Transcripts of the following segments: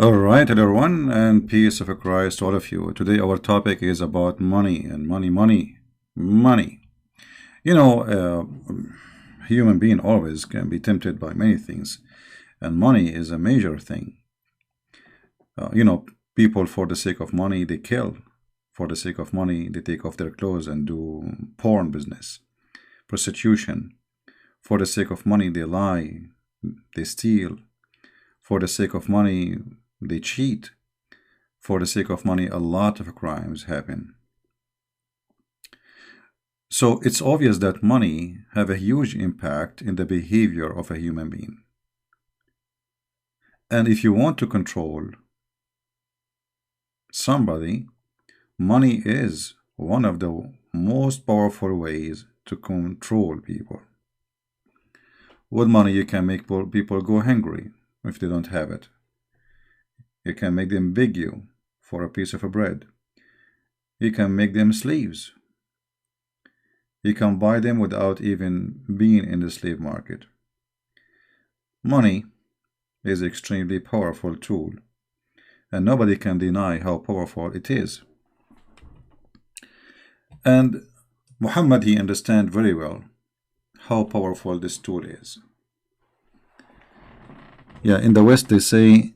All right, hello everyone, and peace of Christ to all of you. Today, our topic is about money and money. You know, human being always can be tempted by many things, and money is a major thing. You know, people for the sake of money they kill. For the sake of money, they take off their clothes and do porn business, prostitution. For the sake of money, they lie, they steal. For the sake of money, they cheat. For the sake of money, a lot of crimes happen. So it's obvious that money have a huge impact in the behavior of a human being. And if you want to control somebody, money is one of the most powerful ways to control people. With money, you can make people go hungry if they don't have it. You can make them beg you for a piece of bread. You can make them slaves. You can buy them without even being in the slave market. Money is an extremely powerful tool, and nobody can deny how powerful it is. And Muhammad, he understands very well how powerful this tool is. Yeah, in the West they say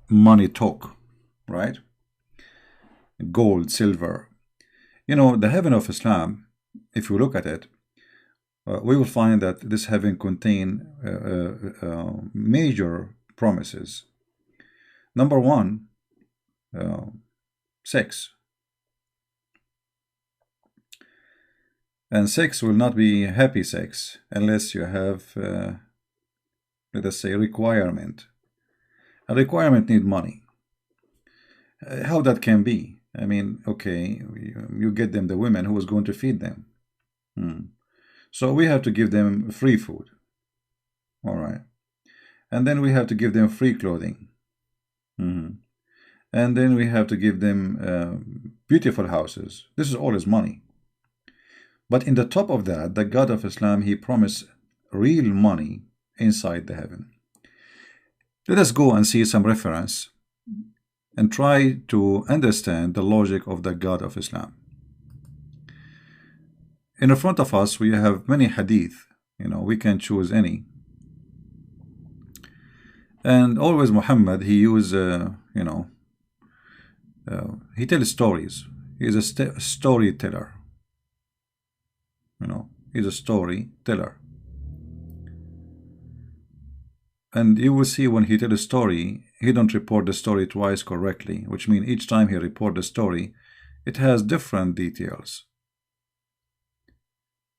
money talk, right? Gold, silver. You know, the heaven of Islam, if you look at it, we will find that this heaven contain major promises. Number one, sex. And sex will not be happy sex unless you have, let us say, requirement. A requirement need money. How that can be? I mean, okay, you get them the women who is going to feed them. So we have to give them free food. All right. And then we have to give them free clothing. And then we have to give them beautiful houses. This is all is money. But in the top of that, the God of Islam, he promised real money inside the heaven. Let us go and see some reference and try to understand the logic of the God of Islam. In front of us, we have many hadith. You know, we can choose any. And always Muhammad, he use, he tells stories. He's a storyteller. You know, he's a storyteller. And you will see when he tells a story, he don't report the story twice correctly, which means each time he report the story, it has different details.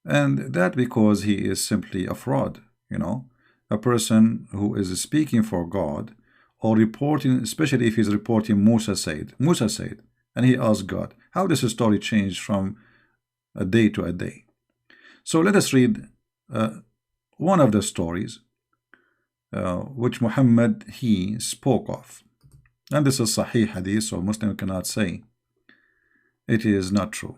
And that because he is simply a fraud, you know, a person who is speaking for God or reporting, especially if he's reporting Musa said, and he asked God, how does the story change from a day to a day? So let us read one of the stories which Muhammad he spoke of, and this is Sahih Hadith, so Muslim cannot say it is not true.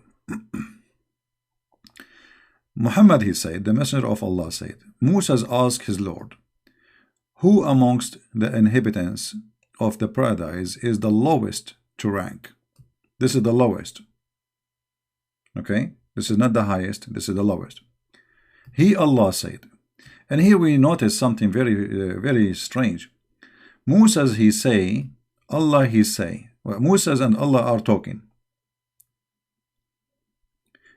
Muhammad he said, the Messenger of Allah said, Musa asked his Lord, who amongst the inhabitants of the paradise is the lowest to rank? This is the lowest. Okay, this is not the highest, this is the lowest. He, Allah said. And here we notice something very strange. Musa he say, Allah he say. Well, Musa and Allah are talking.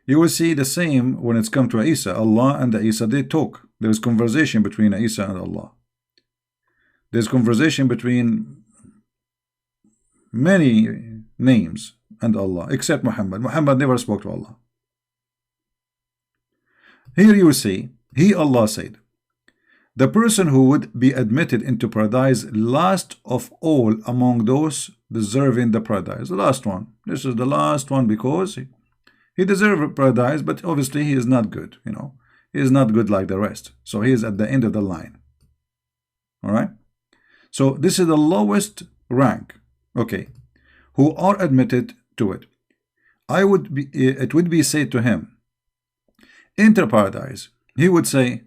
You will see the same when it's come to Isa. Allah and Isa, they talk. There is conversation between Isa and Allah. There's conversation between many names and Allah, except Muhammad. Muhammad never spoke to Allah. Here you see, he, Allah said, the person who would be admitted into paradise last of all among those deserving the paradise. The last one. This is the last one because he deserves paradise, but obviously he is not good, you know. He is not good like the rest. So he is at the end of the line. All right. So this is the lowest rank. Okay. Who are admitted to it. It would be said to him, enter paradise. He would say,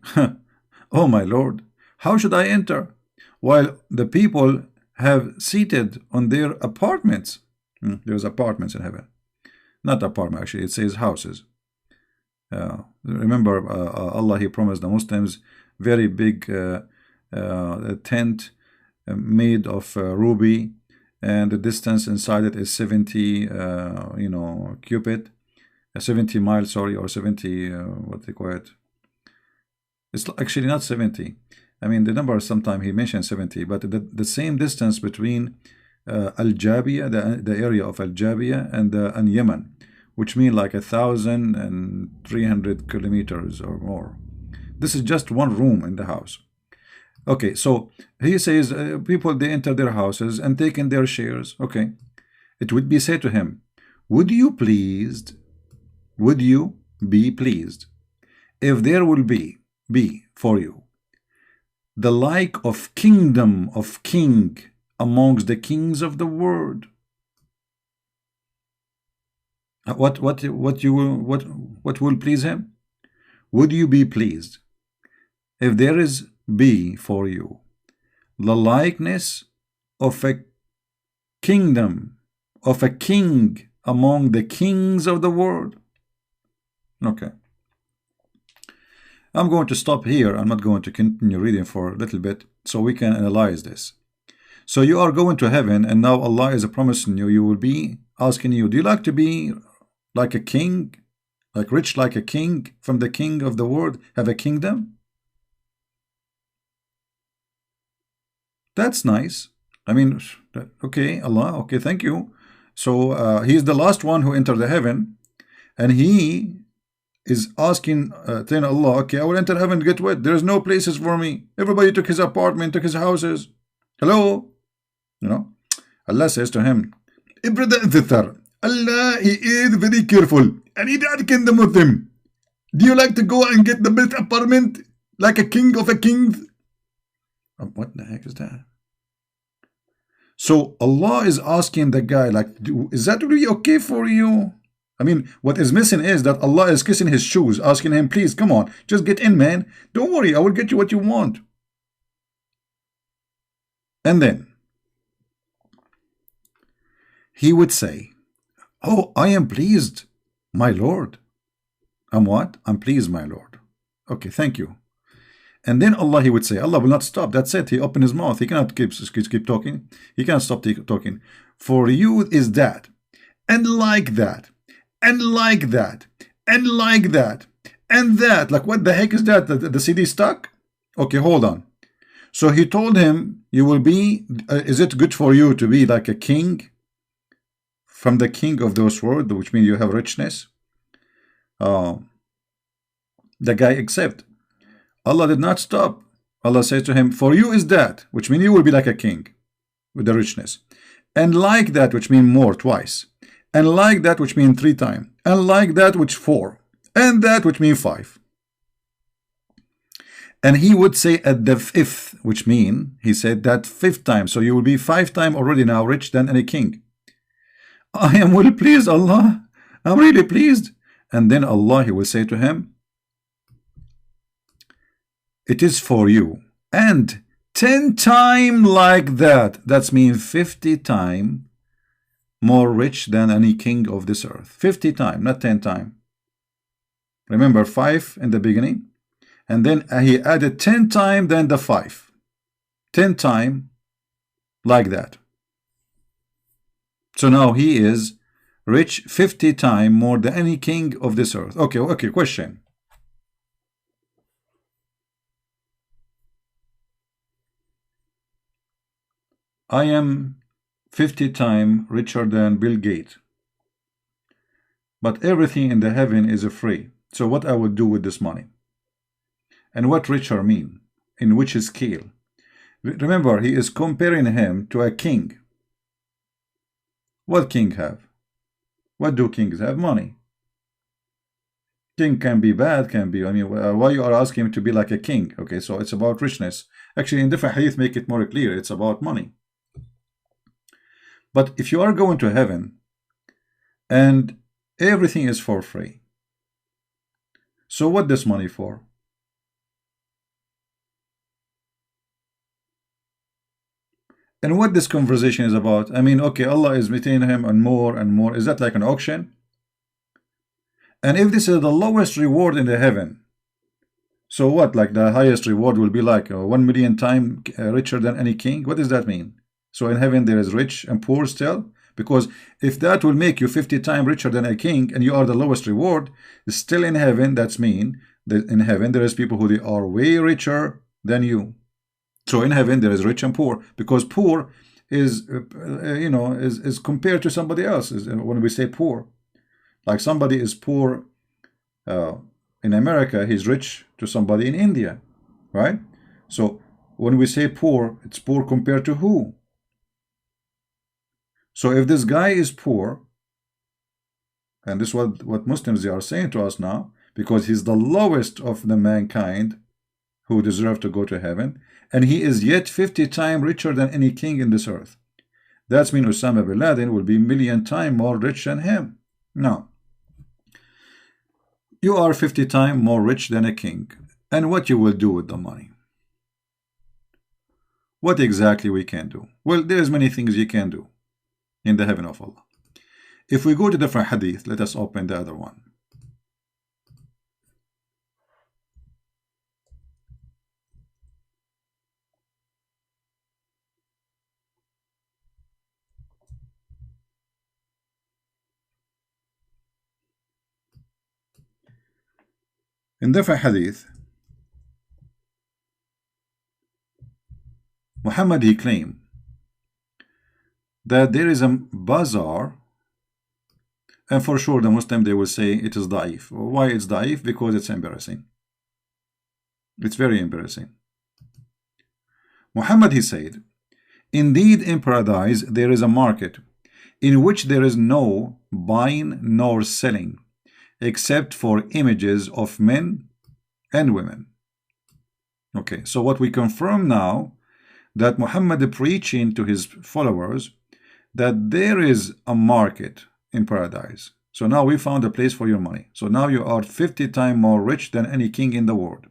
oh my Lord, how should I enter? While the people have seated on their apartments. There's apartments in heaven. Not apartment, actually, it says houses. Remember, Allah, He promised the Muslims very big tent made of ruby, and the distance inside it is 70 cubit, 70 miles, sorry, or 70 what they call it. It's actually not 70. I mean, the number sometimes he mentioned 70, but the same distance between Al-Jabiya, the area of Al-Jabiya, and Yemen, which mean like 1,300 kilometers or more. This is just one room in the house. Okay, so he says people, they enter their houses and take in their shares. Okay, it would be said to him, would you be pleased if there will be for you the like of kingdom of king amongst the kings of the world? What will please him? Would you be pleased if there is be for you the likeness of a kingdom of a king among the kings of the world? Okay, I'm going to stop here. I'm not going to continue reading for a little bit so we can analyze this. So you are going to heaven, and now Allah is promising you, you will be asking you, do you like to be like a king, like rich like a king, from the king of the world, have a kingdom? That's nice. I mean, okay, Allah, okay, thank you. So he is the last one who entered the heaven, and he is asking, telling Allah, okay, I will enter heaven, get what? There's no places for me. Everybody took his apartment, took his houses. Hello? You know, Allah says to him, Allah, He is very careful, and He did kingdom with him. Do you like to go and get the best apartment like a king of a king? What the heck is that? So Allah is asking the guy, like, is that really okay for you? I mean, what is missing is that Allah is kissing his shoes, asking him, please, come on, just get in, man. Don't worry, I will get you what you want. And then he would say, oh, I am pleased, my Lord. I'm what? I'm pleased, my Lord. Okay, thank you. And then Allah, he would say, Allah will not stop. That's it. He opened his mouth. He cannot keep talking. He can't stop talking. For you is that, and like that, and like that, and like that, and that. Like, what the heck is that? The CD stuck? Okay, hold on. So he told him, you will be, is it good for you to be like a king from the king of those world, which means you have richness? The guy accepted. Allah did not stop. Allah says to him, for you is that, which means you will be like a king with the richness. And like that, which means more, twice. And like that, which means 3 times. And like that, which 4. And that, which means 5. And he would say at the 5th, which means, he said that 5th time. So you will be 5 times already now rich than any king. I am well pleased, Allah. I'm really pleased. And then Allah, he will say to him, it is for you. And 10 times like that. That means 50 times more rich than any king of this earth. 50 times, not 10 times. Remember 5 in the beginning. And then he added 10 times than the 5. 10 times like that. So now he is rich 50 times more than any king of this earth. Okay, question. I am 50 times richer than Bill Gates. But everything in the heaven is free. So what I will do with this money? And what richer mean? In which scale? Remember, he is comparing him to a king. What king have? What do kings have? Money. King can be bad, can be, I mean, why you are asking him to be like a king? Okay, so it's about richness. Actually, in different hadith make it more clear. It's about money. But if you are going to heaven and everything is for free, so what this money for? And what this conversation is about, I mean, okay, Allah is meeting him and more and more. Is that like an auction? And if this is the lowest reward in the heaven, so what, like the highest reward will be like 1 million times richer than any king? What does that mean? So in heaven there is rich and poor still? Because if that will make you 50 times richer than a king and you are the lowest reward, still in heaven, that's mean that in heaven there is people who they are way richer than you. So in heaven there is rich and poor, because poor is is compared to somebody else. When we say poor, like somebody is poor in America, he's rich to somebody in India, right? So when we say poor, it's poor compared to who? So if this guy is poor, and this is what Muslims are saying to us now, because he's the lowest of the mankind who deserve to go to heaven, and he is yet 50 times richer than any king in this earth. That means Osama bin Laden will be 1,000,000 times more rich than him. Now, you are 50 times more rich than a king, and what you will do with the money? What exactly we can do? Well, there's many things you can do in the heaven of Allah. If we go to different hadith, let us open the other one. In different hadith, Muhammad, he claimed that there is a bazaar, and for sure the Muslim, they will say it is da'if. Why it's da'if? Because it's embarrassing. It's very embarrassing. Muhammad, he said, indeed in paradise there is a market in which there is no buying nor selling except for images of men and women. Okay, so what we confirm now, that Muhammad preaching to his followers that there is a market in paradise. So now we found a place for your money. So now you are 50 times more rich than any king in the world.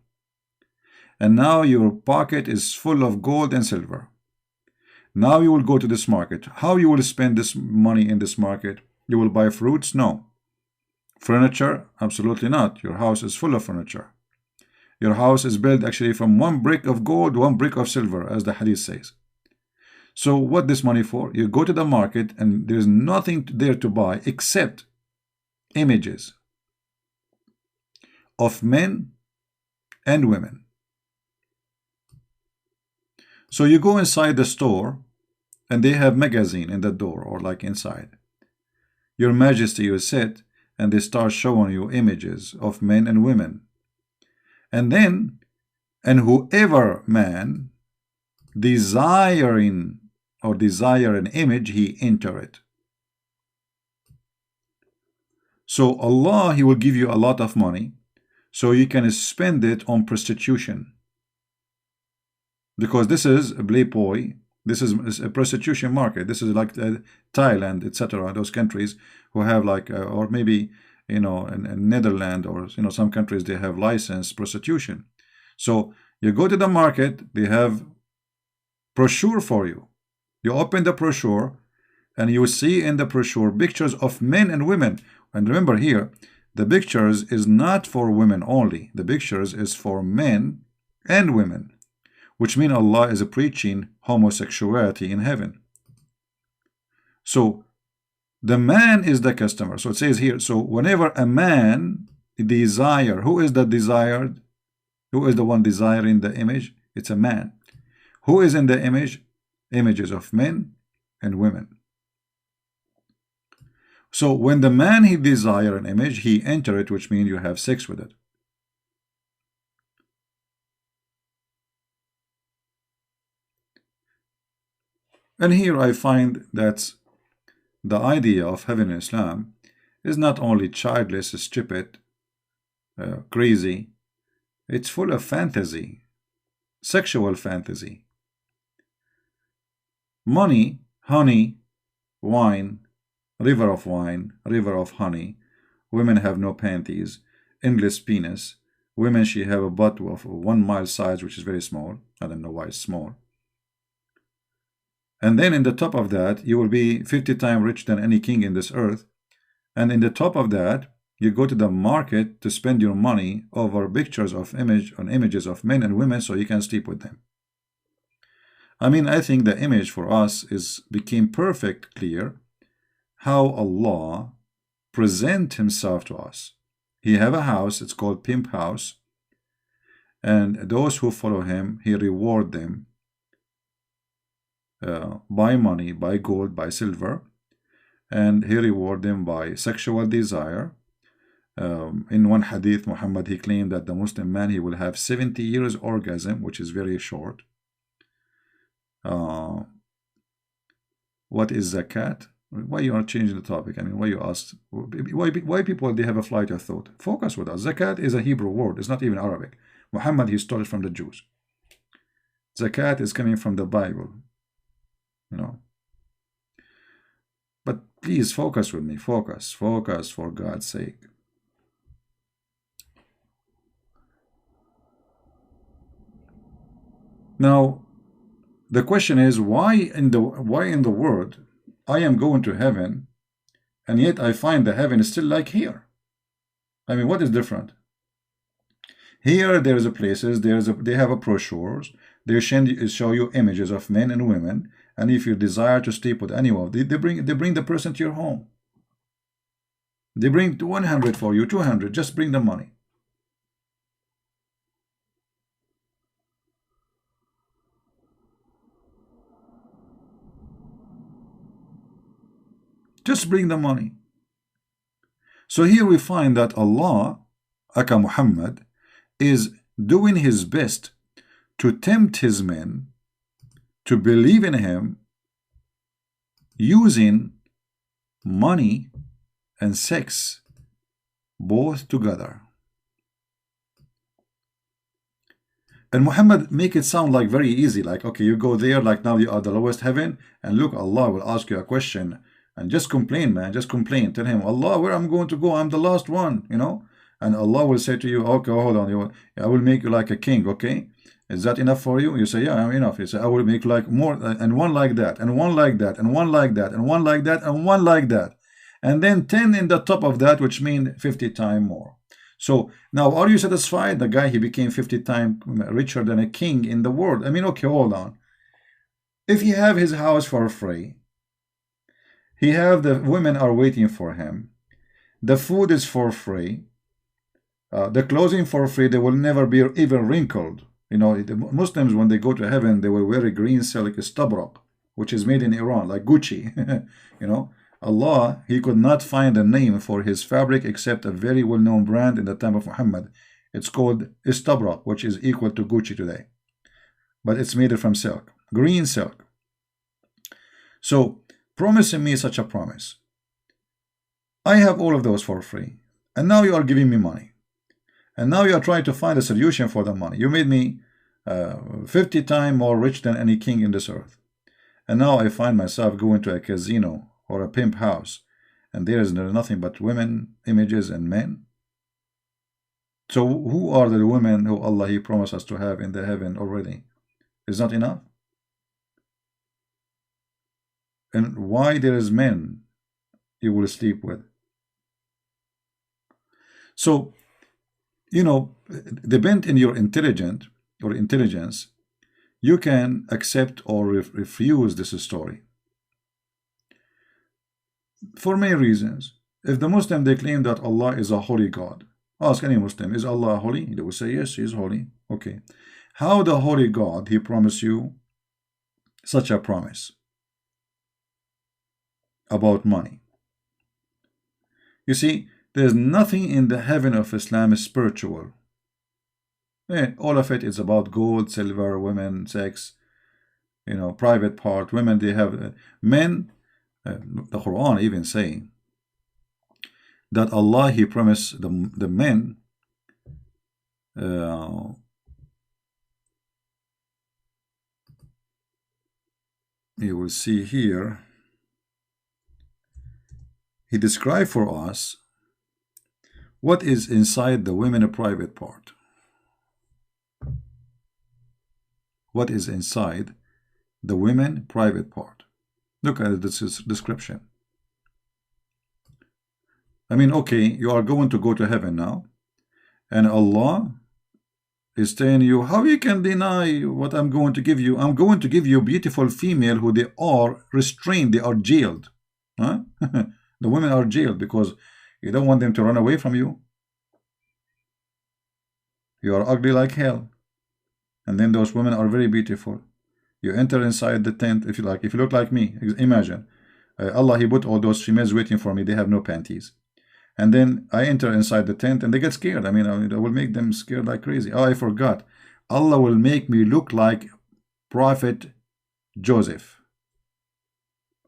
And now your pocket is full of gold and silver. Now you will go to this market. How you will spend this money in this market? You will buy fruits? No. Furniture? Absolutely not. Your house is full of furniture. Your house is built actually from 1 brick of gold, 1 brick of silver, as the hadith says. So what this money for? You go to the market and there's nothing there to buy except images of men and women. So you go inside the store and they have magazine in the door or like inside. Your Majesty, you sit and they start showing you images of men and women. And then, and whoever man desiring or desire an image, he enter it. So Allah, he will give you a lot of money so you can spend it on prostitution. Because this is a playboy, this is a prostitution market. This is like Thailand, etc. Those countries who have like, or maybe, in Netherlands or some countries, they have licensed prostitution. So you go to the market, they have brochure for you. You open the brochure and you see in the brochure pictures of men and women. And remember here, the pictures is not for women only. The pictures is for men and women, which means Allah is preaching homosexuality in heaven. So the man is the customer. So it says here, so whenever a man desire, who is the desired? Who is the one desiring the image? It's a man. Who is in the image? Images of men and women. So when the man, he desire an image, he enter it, which means you have sex with it. And here I find that the idea of heaven in Islam is not only childless, stupid, crazy, it's full of fantasy, sexual fantasy. Money, honey, wine, river of wine, river of honey, women have no panties, endless penis, women, she have a butt of 1 mile size, which is very small. I don't know why it's small. And then in the top of that, you will be 50 times rich than any king in this earth. And in the top of that, you go to the market to spend your money over pictures of images of men and women so you can sleep with them. I mean, I think the image for us became perfect clear how Allah present himself to us. He have a house, it's called Pimp House, and those who follow him, he reward them by money, by gold, by silver, and he reward them by sexual desire. In one hadith, Muhammad, he claimed that the Muslim man, he will have 70 years orgasm, which is very short. What is zakat? Why you are changing the topic? I mean, why you ask? Why people, they have a flight of thought? Focus with us. Zakat is a Hebrew word. It's not even Arabic. Muhammad, he stole it from the Jews. Zakat is coming from the Bible. You know. But please focus with me. Focus for God's sake. Now, the question is, why in the world I am going to heaven, and yet I find the heaven is still like here? I mean, what is different? Here there is a places, they have a brochures, they show you images of men and women, and if you desire to sleep with anyone, they bring the person to your home. They bring 100 for you, 200, just bring the money. Just bring the money. So here we find that Allah, aka Muhammad, is doing his best to tempt his men to believe in him using money and sex both together. And Muhammad make it sound like very easy, like, okay, you go there, like now you are the lowest heaven, and look, Allah will ask you a question, and just complain, man, just complain. Tell him, Allah, where I'm going to go? I'm the last one, you know? And Allah will say to you, okay, hold on, I will make you like a king, okay? Is that enough for you? You say, yeah, I'm enough. You say, I will make like more, and one like that, and one like that, and one like that, and one like that, and one like that. And then 10 in the top of that, which means 50 times more. So now, are you satisfied? The guy, he became 50 times richer than a king in the world. I mean, okay, hold on. If he have his house for free, he have the women are waiting for him, the food is for free, the clothing for free, they will never be even wrinkled. You know, the Muslims, when they go to heaven, they will wear a green silk istabrak, which is made in Iran, like Gucci. You know, Allah, he could not find a name for his fabric except a very well-known brand in the time of Muhammad. It's called istabrak, which is equal to Gucci today. But it's made from silk, green silk. So, promising me such a promise. I have all of those for free. And now you are giving me money. And now you are trying to find a solution for the money. You made me 50 times more rich than any king in this earth. And now I find myself going to a casino or a pimp house, and there is nothing but women, images, and men. So who are the women who Allah, he promised us to have in the heaven already? Is not enough? And why there is men you will sleep with? So, you know, depend in your intelligence, you can accept or refuse this story. For many reasons. If the Muslim, they claim that Allah is a holy God, ask any Muslim, is Allah holy? They will say, yes, he is holy. Okay. How the holy God, he promised you such a promise about money? You see, there's nothing in the heaven of Islam is spiritual. All of it is about gold, silver, women, sex, you know, private part. Women, they have men. The Quran even saying that Allah, he promised the men you will see here, he described for us what is inside the women private part. What is inside the women private part. Look at this description. I mean, okay, you are going to go to heaven now, and Allah is telling you how you can deny what I'm going to give you. I'm going to give you beautiful female who they are restrained, they are jailed. Huh? The women are jailed because you don't want them to run away from you. You are ugly like hell. And then those women are very beautiful. You enter inside the tent, if you like, if you look like me, imagine. Allah, He put all those females waiting for me, they have no panties. And then I enter inside the tent and they get scared. I mean, I will make them scared like crazy. Oh, I forgot. Allah will make me look like Prophet Joseph.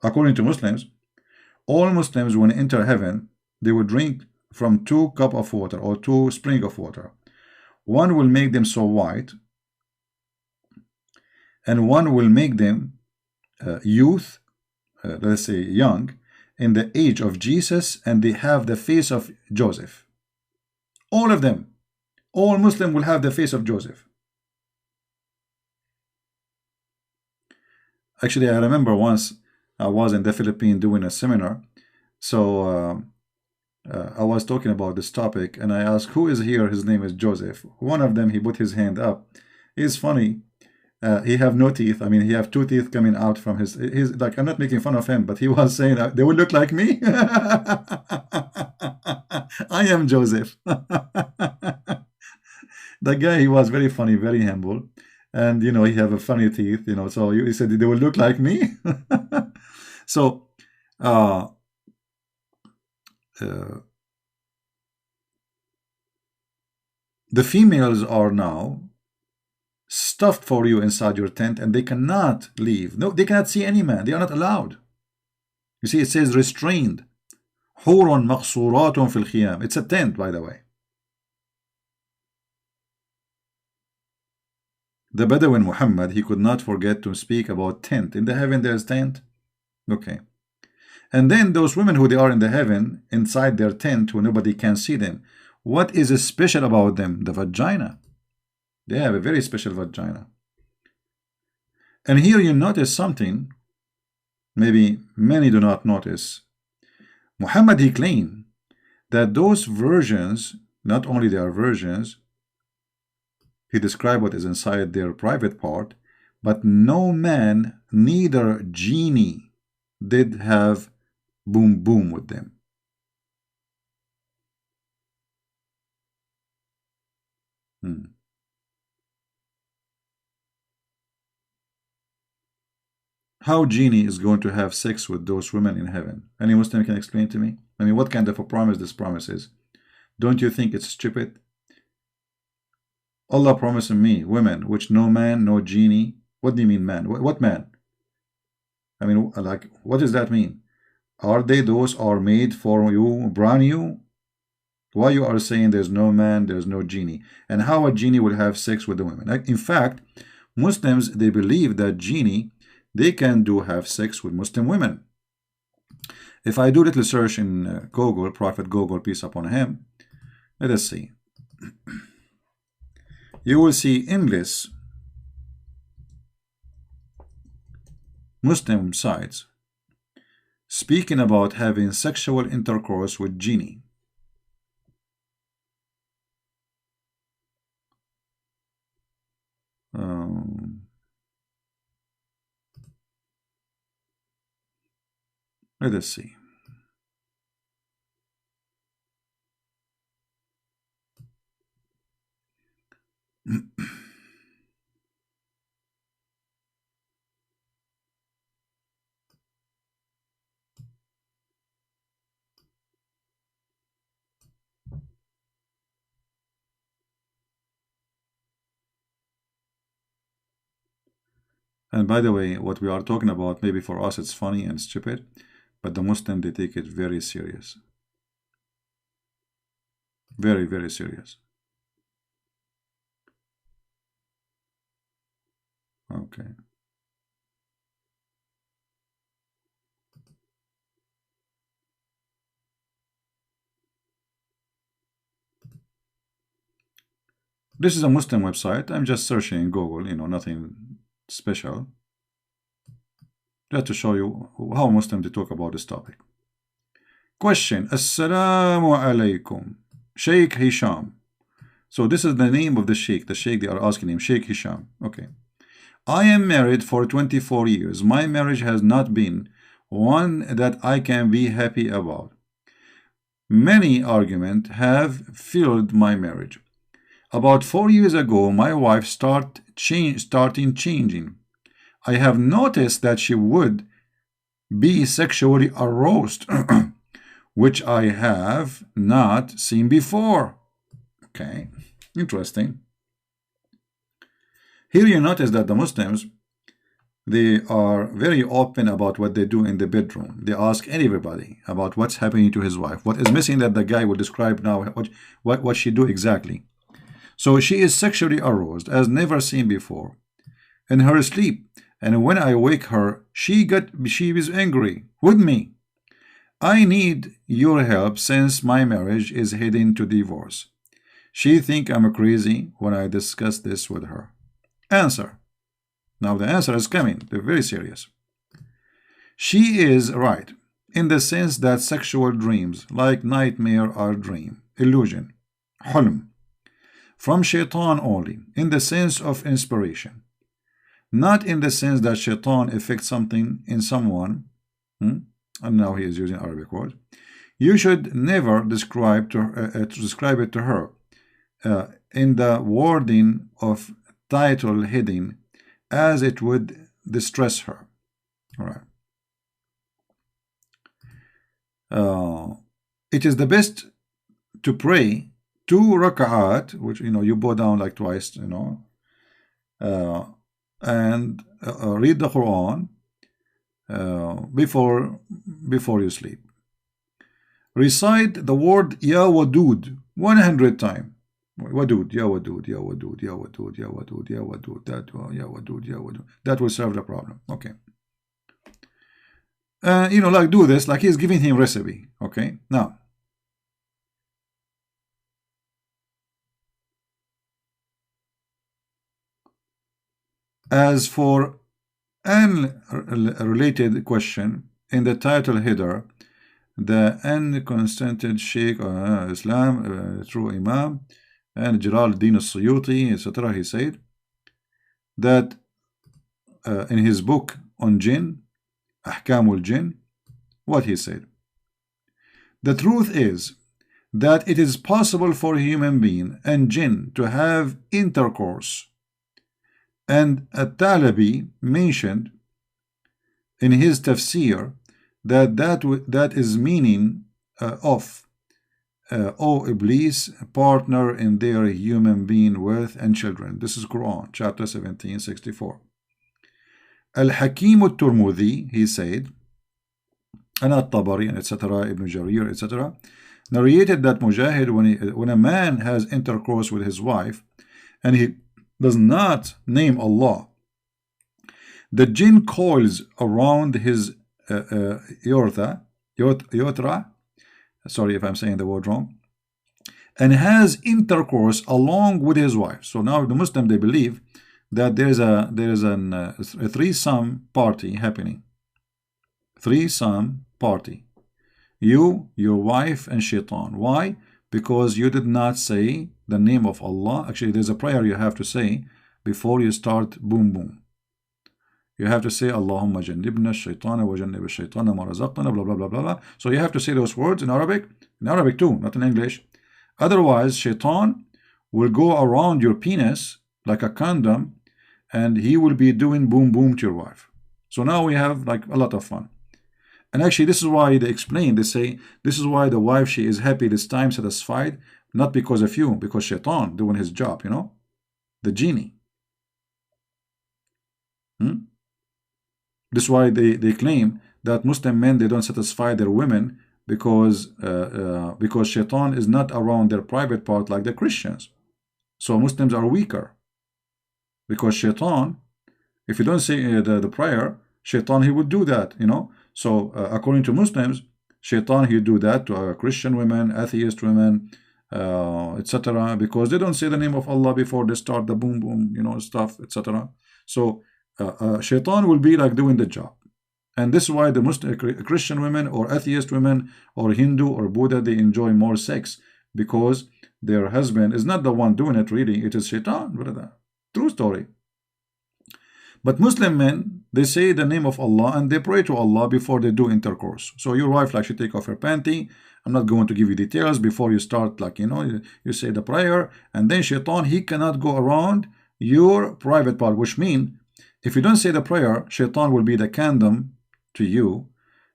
According to Muslims, all Muslims when enter heaven, they will drink from 2 cups of water or 2 springs of water. One will make them so white, and one will make them youth, let's say young, in the age of Jesus, and they have the face of Joseph. All of them, all Muslims will have the face of Joseph. Actually, I remember once I was in the Philippines doing a seminar, so I was talking about this topic, and I asked, who is here? His name is Joseph. One of them, he put his hand up. He's funny. He have no teeth. I mean, he have 2 teeth coming out from his like, I'm not making fun of him, but he was saying they will look like me. I am Joseph. The guy, he was very funny, very humble, and you know, he have a funny teeth, you know, so he said they will look like me. So the females are now stuffed for you inside your tent, and they cannot leave. No, they cannot see any man. They are not allowed. You see, it says restrained. Hurun maqsuratun fil khiyam. It's a tent, by the way. The Bedouin Muhammad, he could not forget to speak about tent. In the heaven there's tent. Okay. And then those women who they are in the heaven, inside their tent, where nobody can see them. What is special about them? The vagina. They have a very special vagina. And here you notice something maybe many do not notice. Muhammad, he claimed that those virgins, not only they are virgins, he described what is inside their private part, but no man, neither genie, did have boom boom with them. How genie is going to have sex with those women in heaven? Any Muslim can explain to me? I mean, what kind of a promise this promise is? Don't you think it's stupid? Allah promising me women, which no man, no genie. What do you mean man? What man? I mean, like, what does that mean? Are they those are made for you, brand new? Why you are saying there's no man, there's no genie? And how a genie will have sex with the women? In fact, Muslims, they believe that genie, they can have sex with Muslim women. If I do little search in Google, Prophet Google, peace upon him, let us see. You will see endless Muslim sites speaking about having sexual intercourse with genie. Let us see. And by the way, what we are talking about, maybe for us it's funny and stupid, but the Muslim, they take it very serious. Very, very serious. Okay. This is a Muslim website. I'm just searching in Google, you know, nothing special. Just to show you how Muslims talk about this topic. Question. Assalamu alaikum. Sheikh Hisham. So this is the name of the sheikh. The sheikh they are asking him, Sheikh Hisham. Okay. I am married for 24 years. My marriage has not been one that I can be happy about. Many arguments have filled my marriage. About 4 years ago, my wife started changing. I have noticed that she would be sexually aroused, which I have not seen before. Okay, interesting. Here you notice that the Muslims, they are very open about what they do in the bedroom. They ask everybody about what's happening to his wife. What is missing that the guy will describe now, what she do exactly. So she is sexually aroused as never seen before in her sleep. And when I wake her, she is angry with me. I need your help since my marriage is heading to divorce. She think I'm crazy when I discuss this with her. Answer. Now the answer is coming. They're very serious. She is right in the sense that sexual dreams, like nightmare, are dream, illusion, hulm, from shaitan only, in the sense of inspiration. Not in the sense that shaitan affects something in someone. And now he is using Arabic word. You should never describe it to her in the wording of title heading, as it would distress her. All right. It is the best to pray 2 rak'at, which you bow down like twice, and read the Quran before you sleep. Recite the word Ya Wadud 100 times. Wadud, Ya Wadud, Ya Wadud, Ya Wadud, Ya Wadud, Ya Wadud, Ya Wadud, Ya Wadud. That will solve the problem. Okay. Like do this, like he's giving him recipe. Okay. Now, as for an related question in the title header, the unconsented Sheikh Islam, true Imam, and Jalaluddin al-Suyuti, etc., he said that in his book on jinn, Ahkamul Jinn, what he said. The truth is that it is possible for a human being and jinn to have intercourse. And At-Talabi mentioned in his tafsir that is meaning of O Iblis, partner in their human being worth and children. This is Quran, chapter 17, 64. Al-Hakim al-Turmudi, he said, and At-Tabari, etc., Ibn Jarir, etc., narrated that Mujahid, when a man has intercourse with his wife, and he does not name Allah, the jinn coils around his urethra, sorry if I'm saying the word wrong, and has intercourse along with his wife. So now the Muslim, they believe that there is a threesome party happening. Threesome party. You, your wife, and shaitan. Why? Because you did not say the name of Allah. Actually, there's a prayer you have to say before you start boom boom. You have to say Allahumma jannibna shaitana wa jannib shaitana ma razaqtana, blah blah blah blah blah. So you have to say those words in Arabic too, not in English. Otherwise, shaitan will go around your penis like a condom, and he will be doing boom boom to your wife. So now we have like a lot of fun. And actually, this is why they explain, they say, this is why the wife, she is happy this time, satisfied, not because of you, because shaitan doing his job, the genie. This is why they claim that Muslim men, they don't satisfy their women because shaitan is not around their private part like the Christians. So Muslims are weaker. Because shaitan, if you don't say the prayer, shaitan, he would do that, So according to Muslims, shaitan, he do that to Christian women, atheist women, etc., because they don't say the name of Allah before they start the boom boom, stuff, etc. So shaitan will be like doing the job. And this is why the Muslim, Christian women or atheist women or Hindu or Buddha, they enjoy more sex, because their husband is not the one doing it really, it is shaitan, brother. True story. But Muslim men, they say the name of Allah and they pray to Allah before they do intercourse. So your wife, like, she take off her panty. I'm not going to give you details. Before you start, like, you say the prayer, and then shaitan, he cannot go around your private part, which means if you don't say the prayer, shaitan will be the condom to you.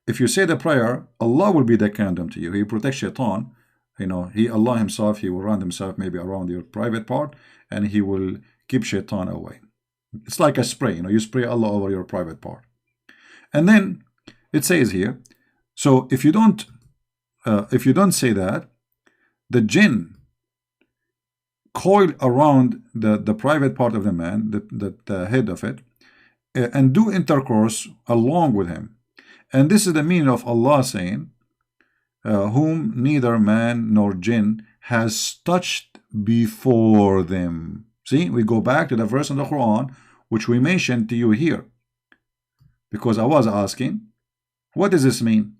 If you say the prayer, Allah will be the condom to you. He protects shaitan. Allah himself, he will run himself maybe around your private part, and he will keep shaitan away. It's like a spray, you spray Allah over your private part. And then it says here, so if you don't say that, the jinn coil around the private part of the man, the head of it, and do intercourse along with him. And this is the meaning of Allah saying, whom neither man nor jinn has touched before them. See, we go back to the verse in the Quran which we mentioned to you here, because I was asking, what does this mean?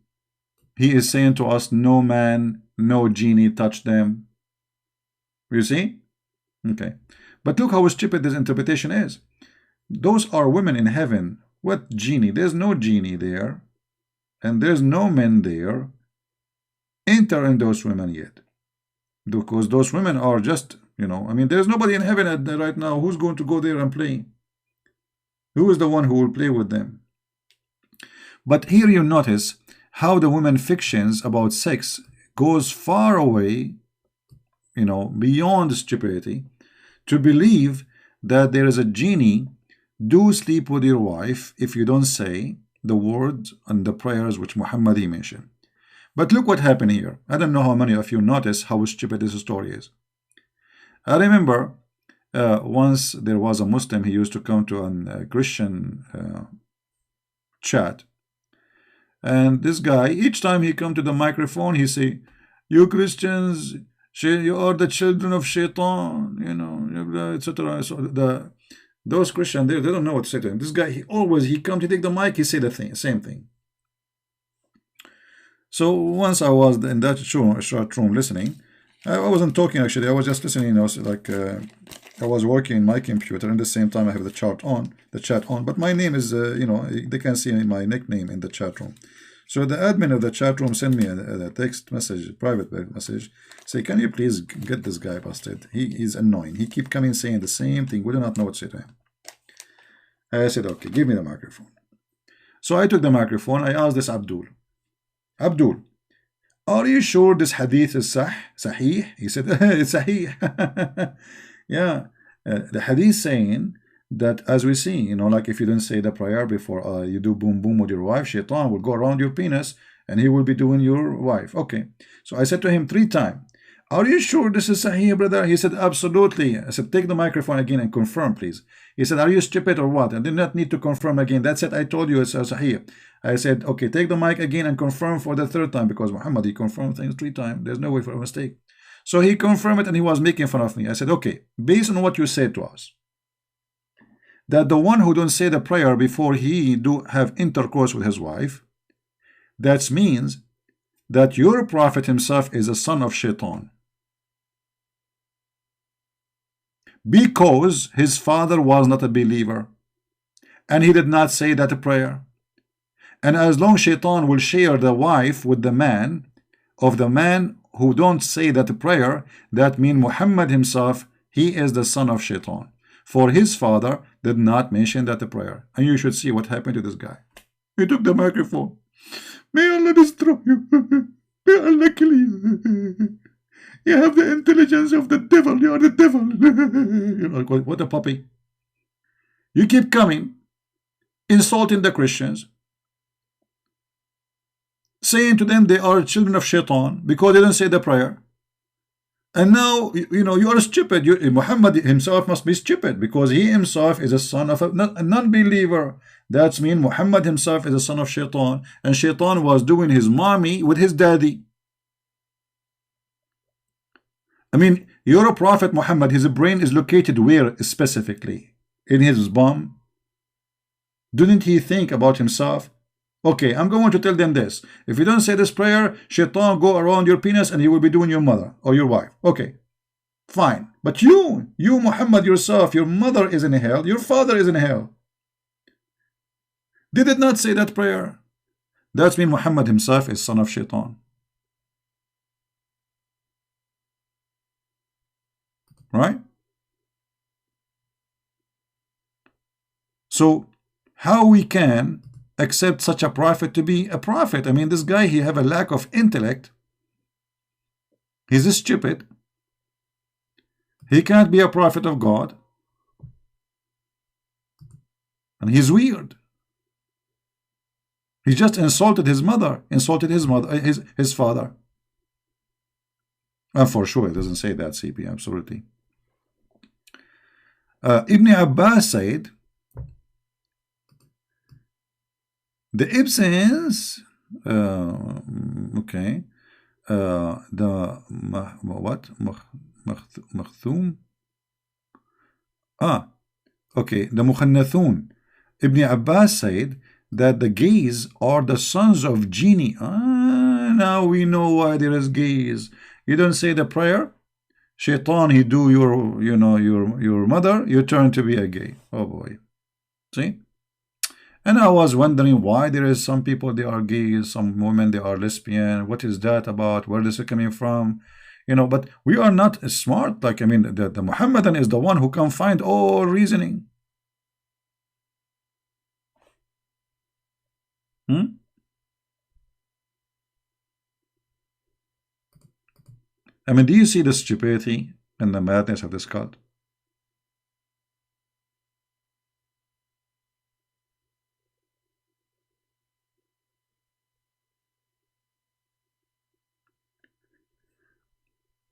He is saying to us, no man, no genie touched them. You see? Okay. But look how stupid this interpretation is. Those are women in heaven. What genie? There's no genie there, and there's no men there. Enter in those women yet, because those women are just, there's nobody in heaven right now. Who's going to go there and play? Who is the one who will play with them? But here you notice how the women fictions about sex goes far away, beyond stupidity, to believe that there is a genie. Do sleep with your wife if you don't say the words and the prayers which Muhammad mentioned. But look what happened here. I don't know how many of you notice how stupid this story is. I remember once there was a Muslim. He used to come to a Christian chat, and this guy, each time he come to the microphone, he say, you Christians, you are the children of shaitan, etc. So those Christians, they don't know what to say to him. This guy, he come to take the mic, he say the same thing. So once I was in that short room listening. I wasn't talking actually, I was just listening. I was working in my computer, and at the same time I have the chat on, but my name is, they can see my nickname in the chat room. So the admin of the chat room sent me a text message, private message, say, can you please get this guy busted? He's annoying. He keep coming saying the same thing. We do not know what to say to him. I said, okay, give me the microphone. So I took the microphone. I asked this Abdul, are you sure this hadith is sahih? He said, it's sahih. Yeah, the hadith saying that, as we see, like if you don't say the prayer before you do boom boom with your wife, shaitan will go around your penis and he will be doing your wife. Okay, so I said to him 3 times, are you sure this is sahih, brother? He said, absolutely. I said, take the microphone again and confirm, please. He said, are you stupid or what? I did not need to confirm again. That's it. I told you it's sahih. I said, okay, take the mic again and confirm for the 3rd time, because Muhammad, he confirmed things 3 times. There's no way for a mistake. So he confirmed it, and he was making fun of me. I said, okay, based on what you said to us, that the one who don't say the prayer before he do have intercourse with his wife, that means that your prophet himself is a son of shaitan, because his father was not a believer and he did not say that prayer. And as long shaitan will share the wife with the man of the man who don't say that prayer, that means Muhammad himself, he is the son of shaitan, for his father did not mention that prayer. And you should see what happened to this guy. He took the microphone. May Allah destroy you. May Allah kill you. You have the intelligence of the devil. You are the devil. What a puppy. You keep coming, insulting the Christians, saying to them they are children of shaitan because they don't say the prayer. And now, you are stupid. Muhammad himself must be stupid, because he himself is a son of a non-believer. That means Muhammad himself is a son of shaitan, and shaitan was doing his mommy with his daddy. I mean, your prophet Muhammad, his brain is located where specifically? In his bum? Didn't he think about himself? Okay, I'm going to tell them this. If you don't say this prayer, shaitan go around your penis and he will be doing your mother or your wife. Okay, fine. But you Muhammad yourself, your mother is in hell, your father is in hell. Did it not say that prayer? That means Muhammad himself is son of shaitan. Right? So how we can accept such a prophet to be a prophet? I mean, this guy, he have a lack of intellect. He's stupid. He can't be a prophet of God. And he's weird. He just insulted his mother, insulted his father. And for sure, it doesn't say that, CP, absolutely. Ibn Abbas said, the Ibsens, okay, the what? Makhthum? Okay, the Mukhannathun. Ibn Abbas said that the gays are the sons of genie. Now we know why there is gays. You don't say the prayer, shaitan, he do your, your mother, you turn to be a gay. Oh boy. See? And I was wondering why there is some people, they are gays, some women, they are lesbian. What is that about? Where is it coming from? But we are not smart. Like, I mean, the Muhammadan is the one who can find all reasoning. I mean, do you see the stupidity and the madness of this cult?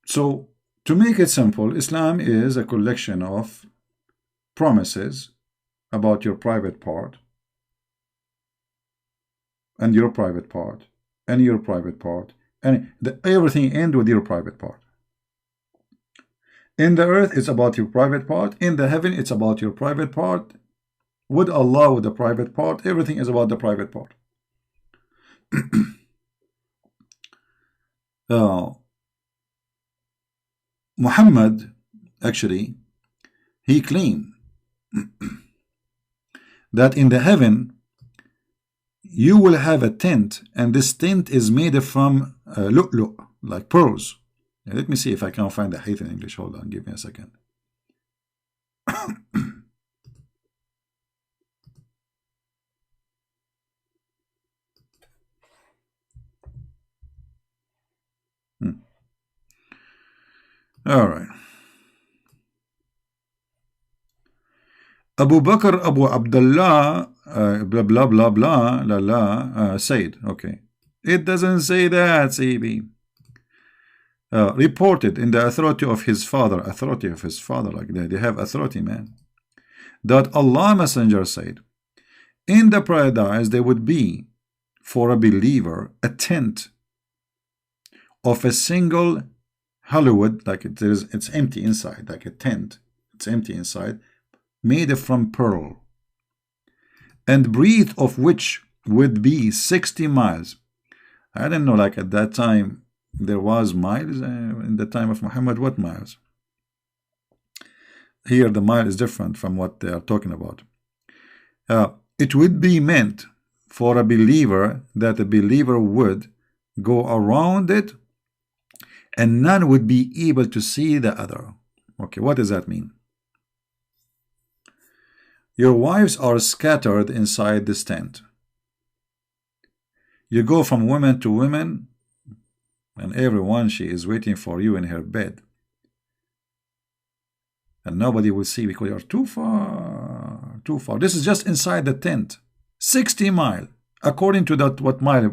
So, to make it simple, Islam is a collection of promises about your private part, and your private part, and your private part, and everything ends with your private part. In the earth, it's about your private part. In the heaven, it's about your private part. With Allah, with the private part, everything is about the private part. Muhammad, actually, he claimed that in the heaven, you will have a tent, and this tent is made from lu'lu', like pearls. Let me see if I can find the hadith in English. Hold on, give me a second. All right. Abu Bakr Abu Abdullah blah blah blah blah la la said, okay, it doesn't say that, CB. Reported in the authority of his father, like they have authority, man, that Allah Messenger said, in the paradise there would be for a believer a tent of a single Hollywood, like it's empty inside, like a tent, it's empty inside, made from pearl, and breadth of which would be 60 miles. I don't know, like at that time there was miles in the time of Muhammad. What miles? Here the mile is different from what they are talking about. It would be meant for a believer that a believer would go around it and none would be able to see the other. Okay, what does that mean? Your wives are scattered inside this tent. You go from woman to woman, and everyone, she is waiting for you in her bed. And nobody will see because you're too far, too far. This is just inside the tent. 60 miles, according to that what mile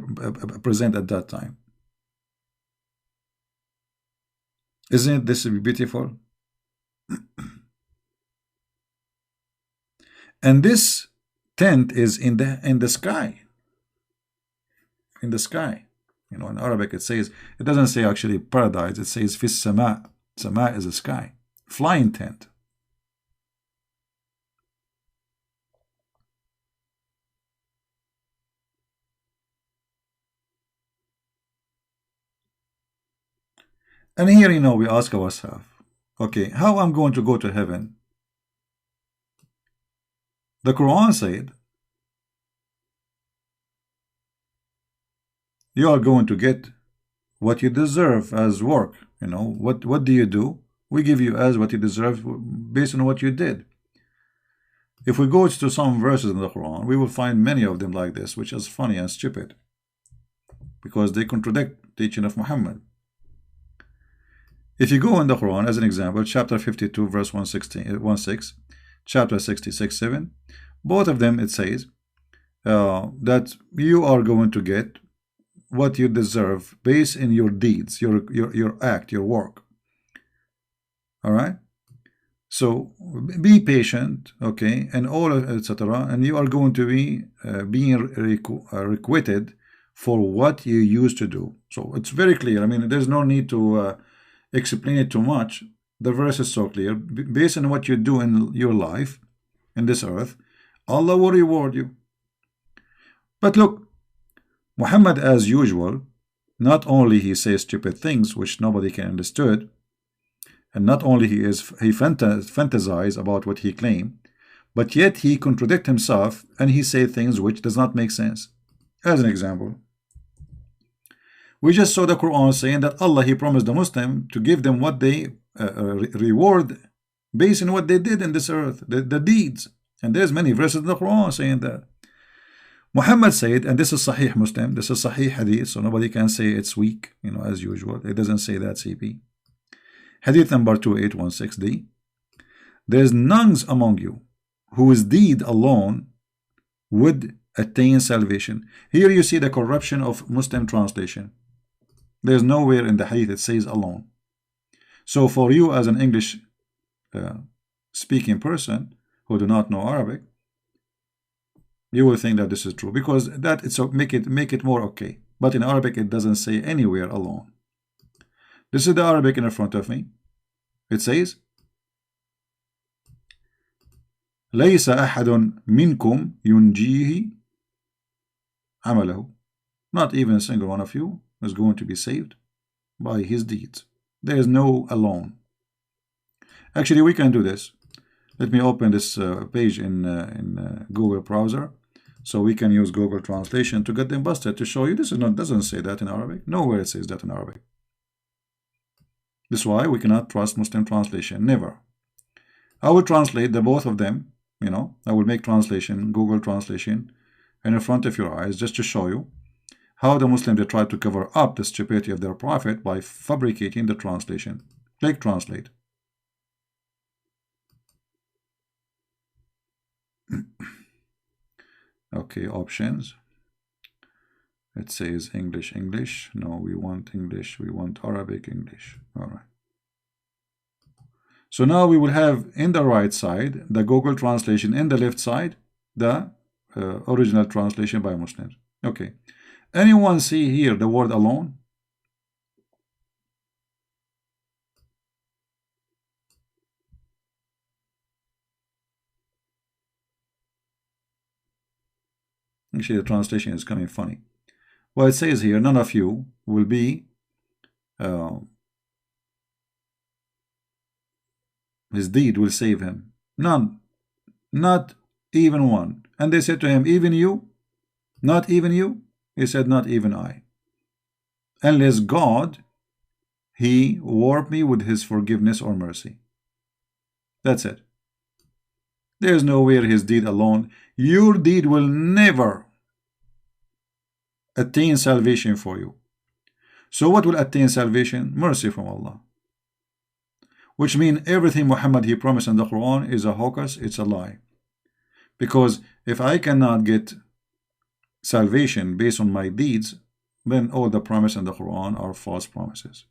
present at that time. Isn't this beautiful? And this tent is in the sky. In the sky. In Arabic it says, it doesn't say actually paradise, it says fis sama. Sama is the sky. Flying tent. And here, we ask ourselves, okay, how I'm going to go to heaven? The Quran said, you are going to get what you deserve as work. What do you do? We give you as what you deserve based on what you did. If we go to some verses in the Quran, we will find many of them like this, which is funny and stupid, because they contradict the teaching of Muhammad. If you go in the Quran, as an example, chapter 52, verse 116, chapter 66, 7, both of them, it says that you are going to get what you deserve based in your deeds, your act, your work. All right? So be patient, okay, and all of etc. And you are going to be being requited for what you used to do. So it's very clear. I mean, there's no need to explain it too much. The verse is so clear. Based on what you do in your life, in this earth, Allah will reward you. But look, Muhammad, as usual, not only he says stupid things which nobody can understand, and not only he fantasize about what he claimed, but yet he contradict himself and he say things which does not make sense. As an example, we just saw the Quran saying that Allah, he promised the Muslim to give them what they reward based on what they did in this earth, the deeds. And there's many verses in the Quran saying that. Muhammad said, and this is Sahih Muslim, this is Sahih Hadith, so nobody can say it's weak, as usual. It doesn't say that, CP. Hadith number 2816D. There's none among you whose deed alone would attain salvation. Here you see the corruption of Muslim translation. There's nowhere in the Hadith it says alone. So for you as an English speaking person who do not know Arabic, you will think that this is true, because that it's make it more okay. But in Arabic it doesn't say anywhere alone. This is the Arabic in front of me. It says, ليس أحد منكم ينجيه عمله. Not even a single one of you is going to be saved by his deeds. There is no alone. Actually, we can do this. Let me open this page in Google browser, so we can use Google Translation to get them busted to show you this doesn't say that in Arabic. Nowhere it says that in Arabic. This is why we cannot trust Muslim translation. Never. I will translate the both of them. I will make translation, Google Translation, in front of your eyes, just to show you how the Muslims, they try to cover up the stupidity of their prophet by fabricating the translation. Click translate. Okay, options. It says English, English. No, we want English. We want Arabic, English. All right. So now we will have in the right side the Google translation, in the left side the original translation by Muslims. Okay. Anyone see here the word alone? Actually, the translation is coming funny. Well, it says here, none of you will be his deed will save him. None. Not even one. And they said to him, even you? Not even you? He said, not even I. Unless God, he warp me with his forgiveness or mercy. That's it. There's nowhere his deed alone. Your deed will never attain salvation for you. So what will attain salvation? Mercy from Allah. Which means everything Muhammad he promised in the Quran is a hoax, it's a lie. Because if I cannot get salvation based on my deeds, then all the promises in the Quran are false promises.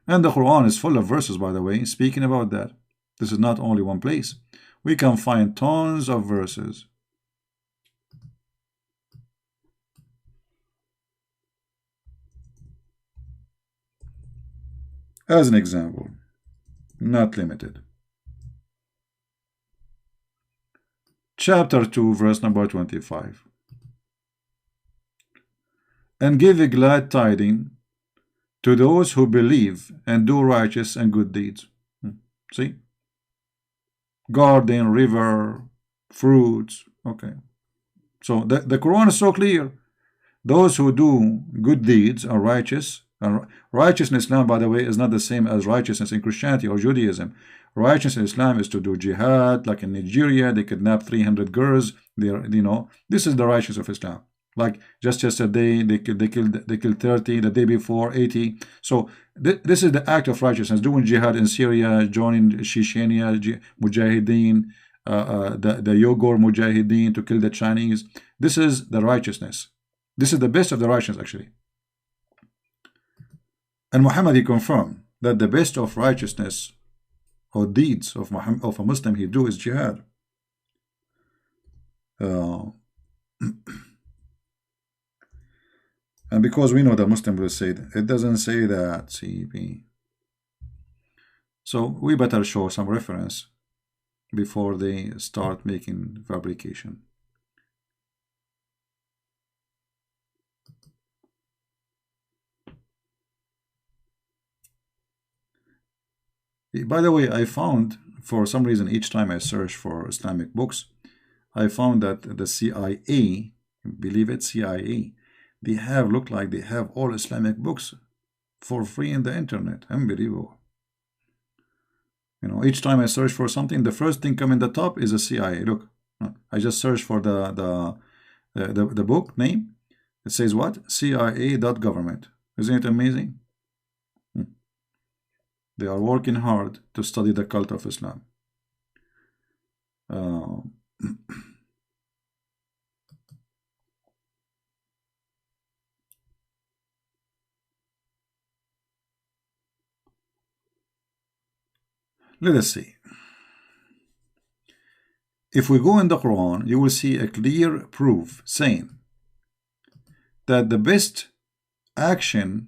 And the Quran is full of verses, by the way, speaking about that. This is not only one place. We can find tons of verses. As an example, not limited. Chapter 2, verse number 25. And give a glad tidings to those who believe and do righteous and good deeds. See? Garden, river, fruits. Okay. So the Quran is so clear. Those who do good deeds are righteous. And righteousness in Islam, by the way, is not the same as righteousness in Christianity or Judaism. Righteousness in Islam is to do jihad, like in Nigeria, they kidnapped 300 girls. This is the righteousness of Islam. Like just yesterday, they killed 30. The day before, 80. So this is the act of righteousness. Doing jihad in Syria, joining Chechnya Mujahideen, the Uyghur Mujahideen to kill the Chinese. This is the righteousness. This is the best of the righteousness, actually. And Muhammad, he confirmed that the best of righteousness or deeds of a Muslim he do is jihad. And because we know that Muslim will say that, it doesn't say that, CP. So we better show some reference before they start making fabrication. By the way, I found, for some reason, each time I search for Islamic books, I found that the CIA, believe it, CIA, they look like they have all Islamic books for free in the internet. Unbelievable. Each time I search for something, the first thing coming in the top is a CIA. Look, I just searched for the book name. It says what? CIA.government. Isn't it amazing? They are working hard to study the cult of Islam. Let us see. If we go in the Quran, you will see a clear proof saying that the best action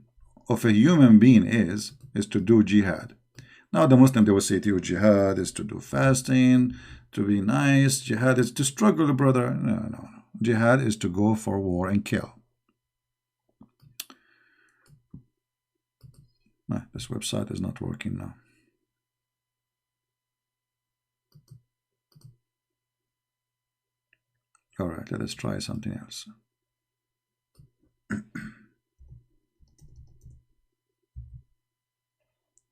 of a human being is to do jihad. Now the Muslim, they will say to you, jihad is to do fasting, to be nice. Jihad is to struggle, brother. No. Jihad is to go for war and kill. This website is not working now. All right, let us try something else.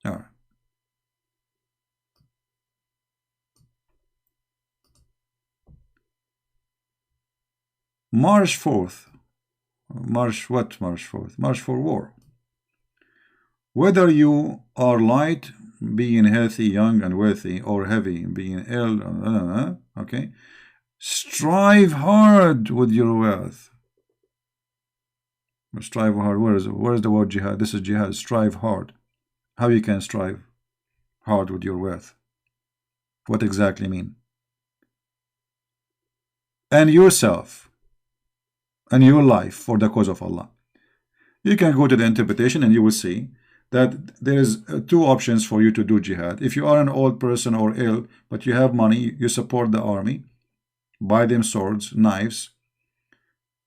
All right. March 4th. March what? March 4th. March for war. Whether you are light, being healthy, young and wealthy, or heavy, being ill, okay? Strive hard with your wealth. Strive hard. Where is the word jihad? This is jihad. Strive hard. How you can strive hard with your wealth? What exactly mean? And yourself and your life for the cause of Allah. You can go to the interpretation and you will see that there is two options for you to do jihad. If you are an old person or ill, but you have money, you support the army, buy them swords, knives.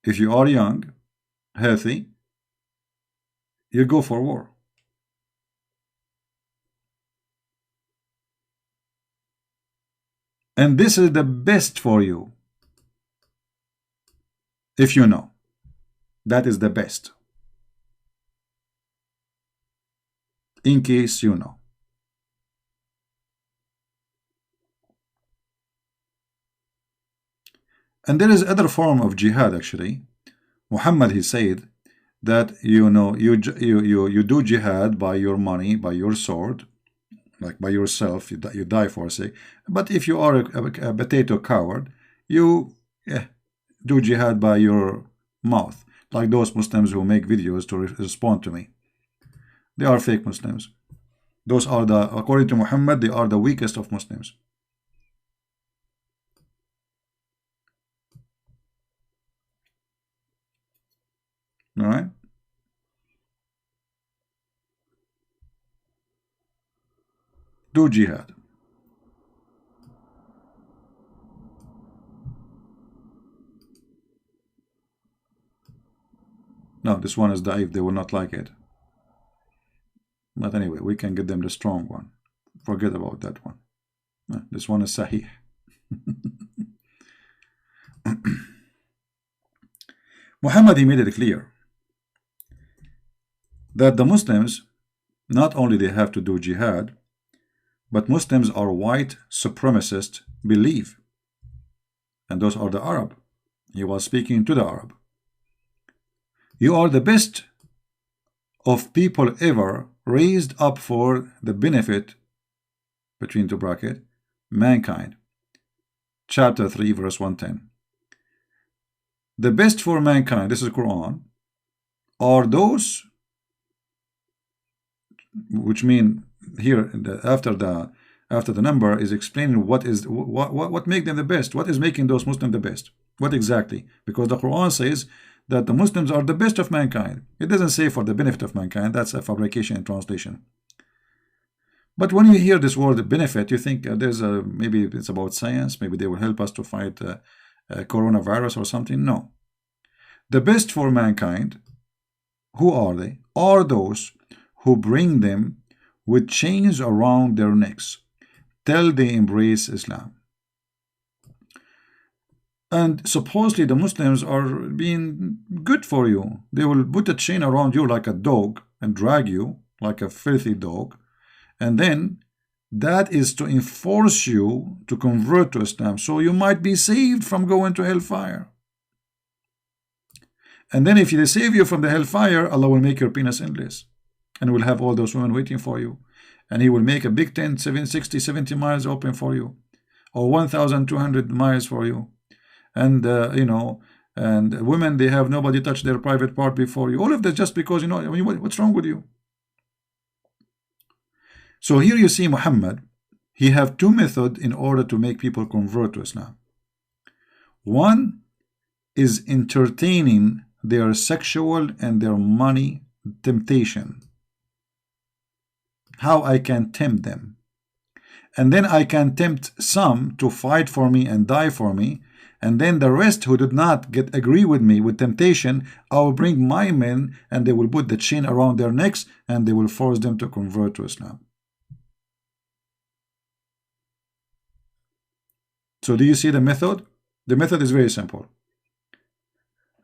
If you are young, healthy, you go for war. And this is the best for you. If you know, that is the best. In case you know. And there is other form of jihad actually. Muhammad, he said that you do jihad by your money, by your sword, like by yourself, you die for sake. But if you are a potato coward, you do jihad by your mouth, like those Muslims who make videos to respond to me. They are fake Muslims. Those are according to Muhammad, they are the weakest of Muslims. All right. Do jihad. No, this one is da'if. They will not like it. But anyway, we can get them the strong one. Forget about that one. This one is Sahih. Muhammad, he made it clear that the Muslims, not only they have to do jihad, but Muslims are white supremacist belief. And those are the Arab. He was speaking to the Arab. You are the best of people ever raised up for the benefit, between two brackets, mankind. Chapter 3, verse 110. The best for mankind, this is Quran, are those, which mean here after the number is explaining what make them the best, what is making those Muslims the best, what exactly, because the Quran says that the Muslims are the best of mankind. It doesn't say for the benefit of mankind. That's a fabrication and translation. But when you hear this word benefit, you think maybe it's about science, maybe they will help us to fight coronavirus or something. No. The best for mankind, who are they? Are those who bring them with chains around their necks till they embrace Islam. And supposedly the Muslims are being good for you. They will put a chain around you like a dog and drag you like a filthy dog. And then that is to enforce you to convert to Islam, so you might be saved from going to hellfire. And then if they save you from the hellfire, Allah will make your penis endless, and will have all those women waiting for you, and He will make a big tent 60, 70 miles open for you, or 1,200 miles for you. And and women, they have nobody touch their private part before you. All of that just because, what's wrong with you? So here you see Muhammad, he have two methods in order to make people convert to Islam. One is entertaining their sexual and their money temptation. How I can tempt them. And then I can tempt some to fight for me and die for me. And then the rest who did not agree with me with temptation, I will bring my men and they will put the chain around their necks and they will force them to convert to Islam. So do you see the method? The method is very simple.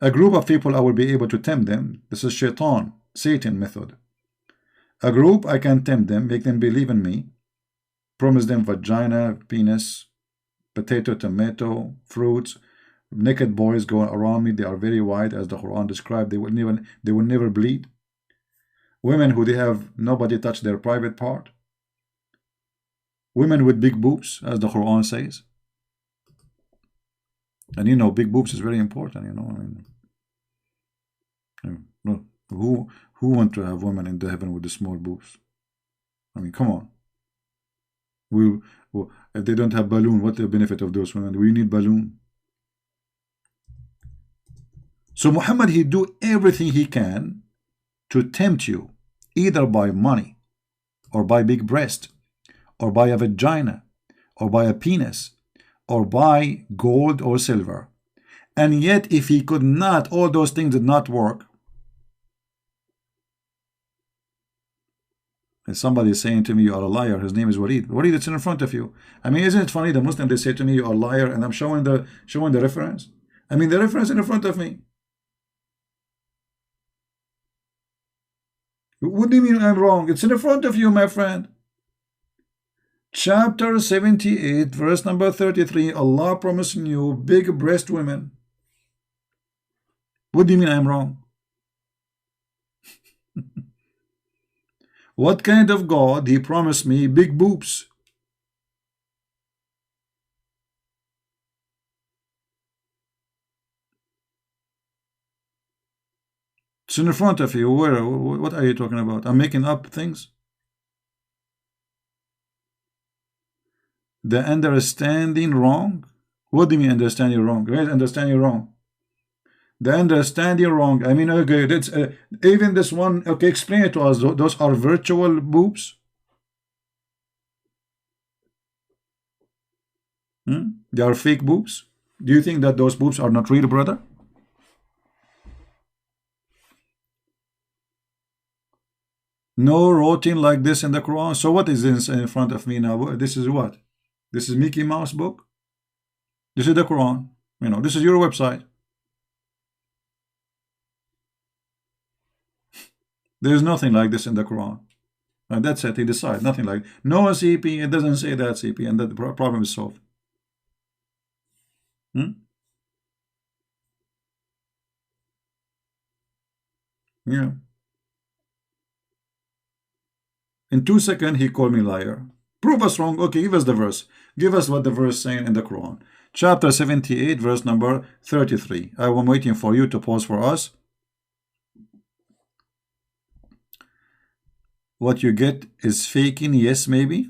A group of people, I will be able to tempt them. This is Shaitan, Satan method. A group, I can tempt them, make them believe in me, promise them vagina, penis, potato, tomato, fruits. Naked boys go around me. They are very white, as the Quran described. They will never bleed. Women who they have nobody touch their private part. Women with big boobs, as the Quran says. And big boobs is very important. Who want to have women in the heaven with the small boobs? I mean, come on. If they don't have balloon, what's the benefit of those women? We need balloon. So Muhammad, he do everything he can to tempt you, either by money, or by big breast, or by a vagina, or by a penis, or by gold or silver. And yet, if he could not, all those things did not work. And somebody is saying to me, you are a liar. His name is Walid. Walid, it's in front of you. I mean, isn't it funny? The Muslim, they say to me, you are a liar, and I'm showing the reference. I mean, the reference in front of me. What do you mean I'm wrong? It's in front of you, my friend. Chapter 78, verse number 33, Allah promising you big breast women. What do you mean I'm wrong? What kind of God? He promised me big boobs. It's in front of you. What are you talking about? I'm making up things. The understanding wrong? What do you mean understanding wrong? Where is understanding wrong? The understanding wrong. I mean, okay, that's even this one. Okay, explain it to us. Those are virtual boobs. They are fake boobs. Do you think that those boobs are not real, brother? No writing like this in the Quran. So what is this in front of me now? This is what? This is Mickey Mouse book. This is the Quran. You know, this is your website. There is nothing like this in the Quran. And that's it. He decides nothing like no CP. It doesn't say that CP, and that the problem is solved. Yeah. In 2 seconds, he called me liar. Prove us wrong. Okay, give us the verse. Give us what the verse saying in the Quran. Chapter 78, verse number 33. I am waiting for you to pause for us. What you get is faking, yes, maybe.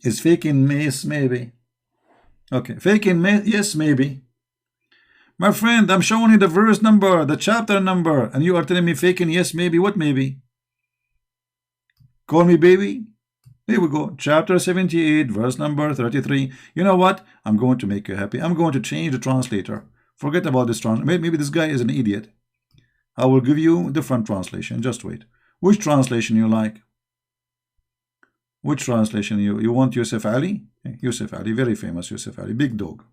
Is faking, yes, maybe. Okay, faking, yes, maybe. My friend, I'm showing you the verse number, the chapter number, and you are telling me faking, yes, maybe. What maybe? Call me baby. Here we go. Chapter 78, verse number 33. You know what? I'm going to make you happy. I'm going to change the translator. Forget about this translator. Maybe this guy is an idiot. I will give you a different translation. Just wait. Which translation you like? Which translation you want? Yusuf Ali? Yusuf Ali, very famous Yusuf Ali. Big dog.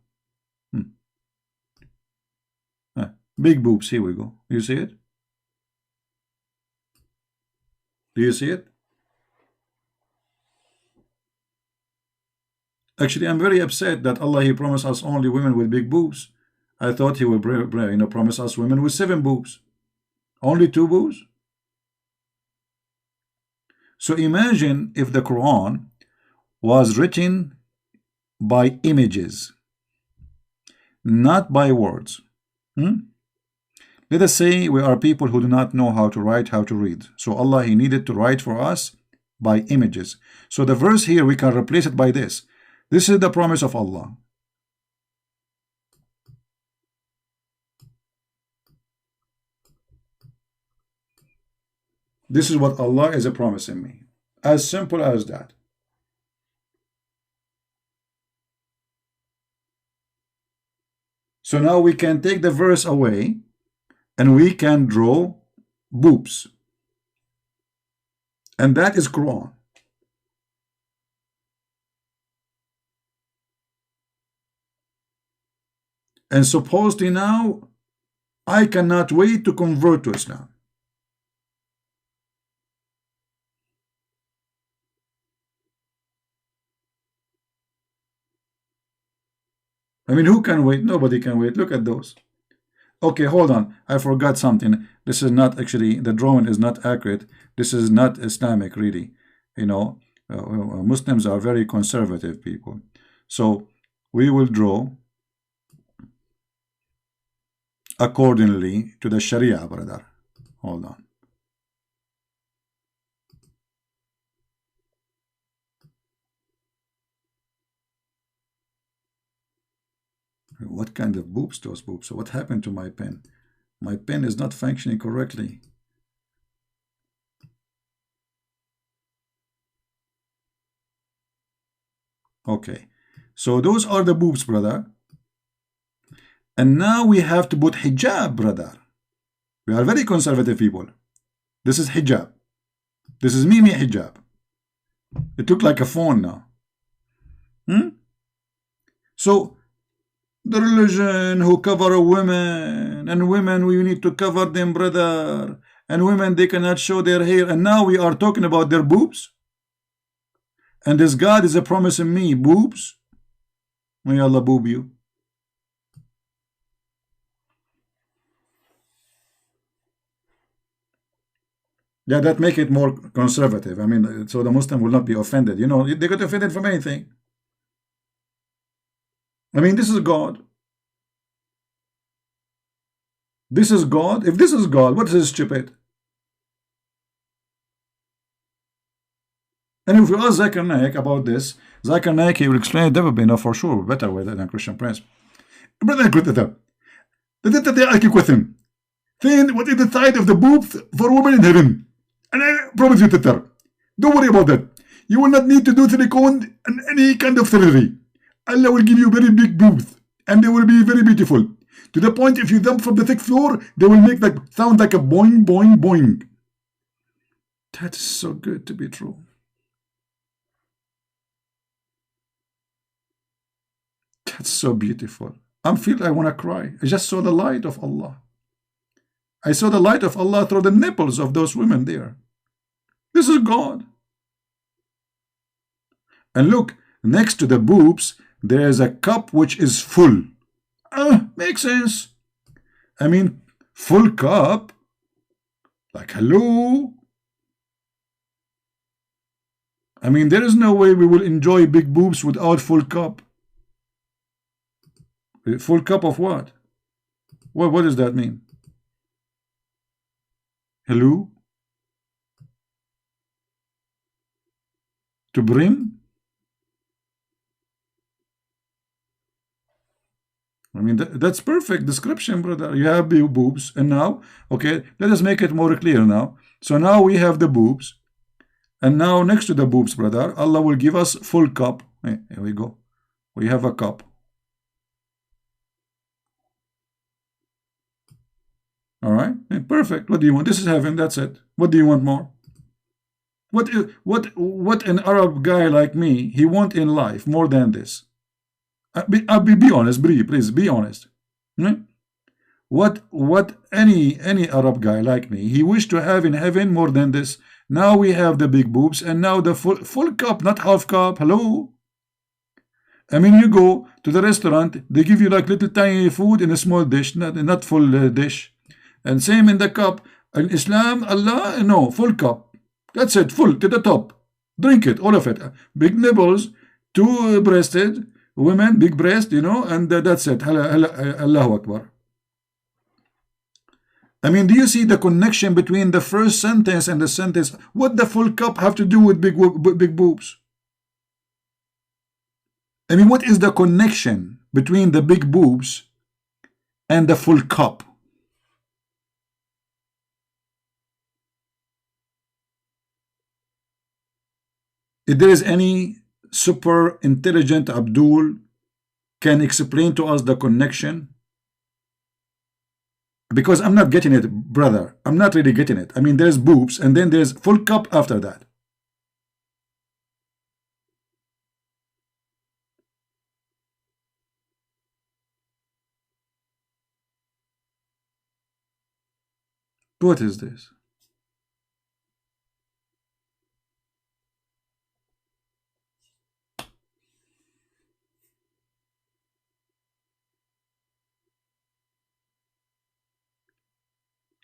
Big boobs. Here we go. You see it? Do you see it? Actually, I'm very upset that Allah, He promised us only women with big boobs. I thought He would promise us women with 7 boobs. Only 2 boobs? So imagine if the Quran was written by images, not by words. Let us say we are people who do not know how to write, how to read. So Allah, He needed to write for us by images. So the verse here, we can replace it by this. This is the promise of Allah. This is what Allah is promising me. As simple as that. So now we can take the verse away and we can draw boobs. And that is Quran. And supposedly now, I cannot wait to convert to Islam. I mean, who can wait? Nobody can wait. Look at those. Okay, hold on. I forgot something. This is not actually, the drawing is not accurate. This is not Islamic, really. You know, Muslims are very conservative people. So we will draw accordingly to the Sharia, brother. Hold on. What kind of boobs? Those boobs. So what happened to my pen? My pen is not functioning correctly. Okay. So those are the boobs, brother. And now we have to put hijab, brother. We are very conservative people. This is hijab. This is Mimi hijab. It looked like a phone now. So the religion who cover women, and women, we need to cover them, brother. And women, they cannot show their hair. And now we are talking about their boobs. And this God is promising me boobs. May Allah boob you. Yeah, that make it more conservative. I mean, so the Muslim will not be offended. You know, they get offended from anything. I mean, this is God. This is God. If this is God, what is this stupid? And if you ask Zakir Naik about this, Zakir Naik, he will explain it for sure, better way than Christian Prince. Brother, they argue with him. Then what is the side of the boob for women in heaven? And I promise you, Tatar, don't worry about that. You will not need to do silicone and any kind of surgery. Allah will give you very big boobs, and they will be very beautiful. To the point, if you jump from the 6th floor, they will make that sound like a boing, boing, boing. That is so good to be true. That's so beautiful. I feel I want to cry. I just saw the light of Allah. I saw the light of Allah through the nipples of those women there. This is God. And look, next to the boobs, there is a cup which is full. Makes sense. I mean, full cup. Like, hello. I mean, there is no way we will enjoy big boobs without full cup. Full cup of what? What does that mean? Hello? To brim? I mean, that's perfect description, brother. You have the boobs, and now, okay, let us make it more clear now. So now we have the boobs, and now next to the boobs, brother, Allah will give us full cup. Hey, here we go. We have a cup. All right, perfect. What do you want? This is heaven. That's it. What do you want more? What an Arab guy like me he want in life more than this? Be honest, please be honest. What any Arab guy like me he wish to have in heaven more than this? Now we have the big boobs, and now the full cup, not half cup. Hello. I mean, you go to the restaurant, they give you like little tiny food in a small dish, not full dish. And same in the cup. In Islam, Allah, no, full cup. That's it, full to the top. Drink it, all of it. Big nibbles, two-breasted women, big breast, you know, and that's it. Allahu Akbar. I mean, do you see the connection between the first sentence and the sentence? What the full cup have to do with big boobs? I mean, what is the connection between the big boobs and the full cup? If there is any super intelligent Abdul can explain to us the connection, because I'm not getting it, brother. I'm not really getting it. I mean, there's boobs and then there's full cup after that. What is this?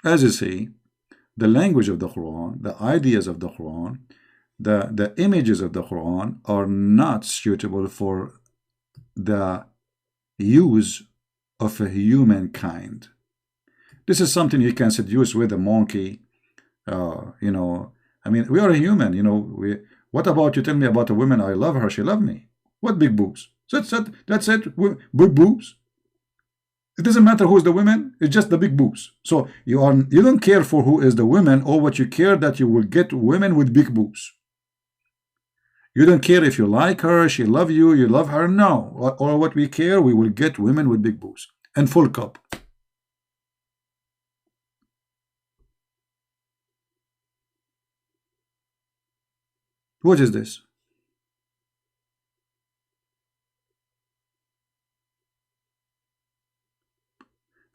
As you see, the language of the Quran, the ideas of the Quran, the images of the Quran are not suitable for the use of a humankind. This is something you can seduce with a monkey. You know, I mean, we are a human. You know, what about you tell me about a woman? I love her. She loved me. What big boobs? That's it. Big boobs. It doesn't matter who is the woman, it's just the big boobs. So you don't care for who is the woman, or what you care that you will get women with big boobs. You don't care if you like her, she love you, you love her. No. Or what we care, we will get women with big boobs and full cup. What is this?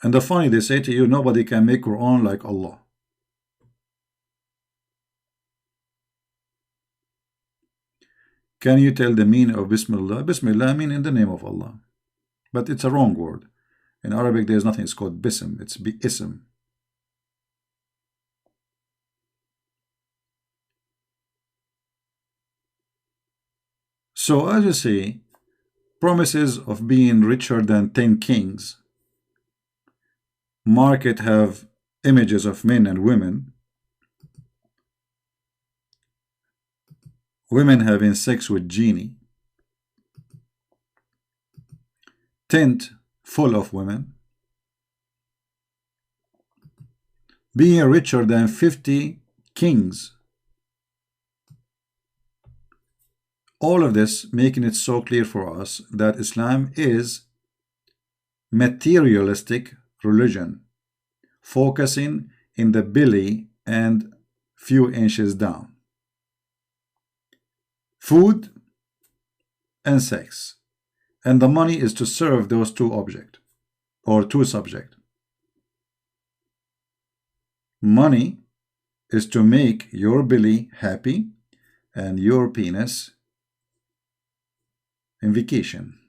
And the funny, they say to you, nobody can make Quran like Allah. Can you tell the meaning of Bismillah? Bismillah means in the name of Allah. But it's a wrong word. In Arabic, there's nothing. It's called Bism. It's Ism. So as you see, promises of being richer than 10 kings. Market have images of men and women. Women having sex with genie. Tent full of women. Being richer than 50 kings. All of this making it so clear for us that Islam is materialistic religion, focusing in the belly and few inches down. Food and sex. And the money is to serve those two objects or two subjects. Money is to make your belly happy and your penis in vacation.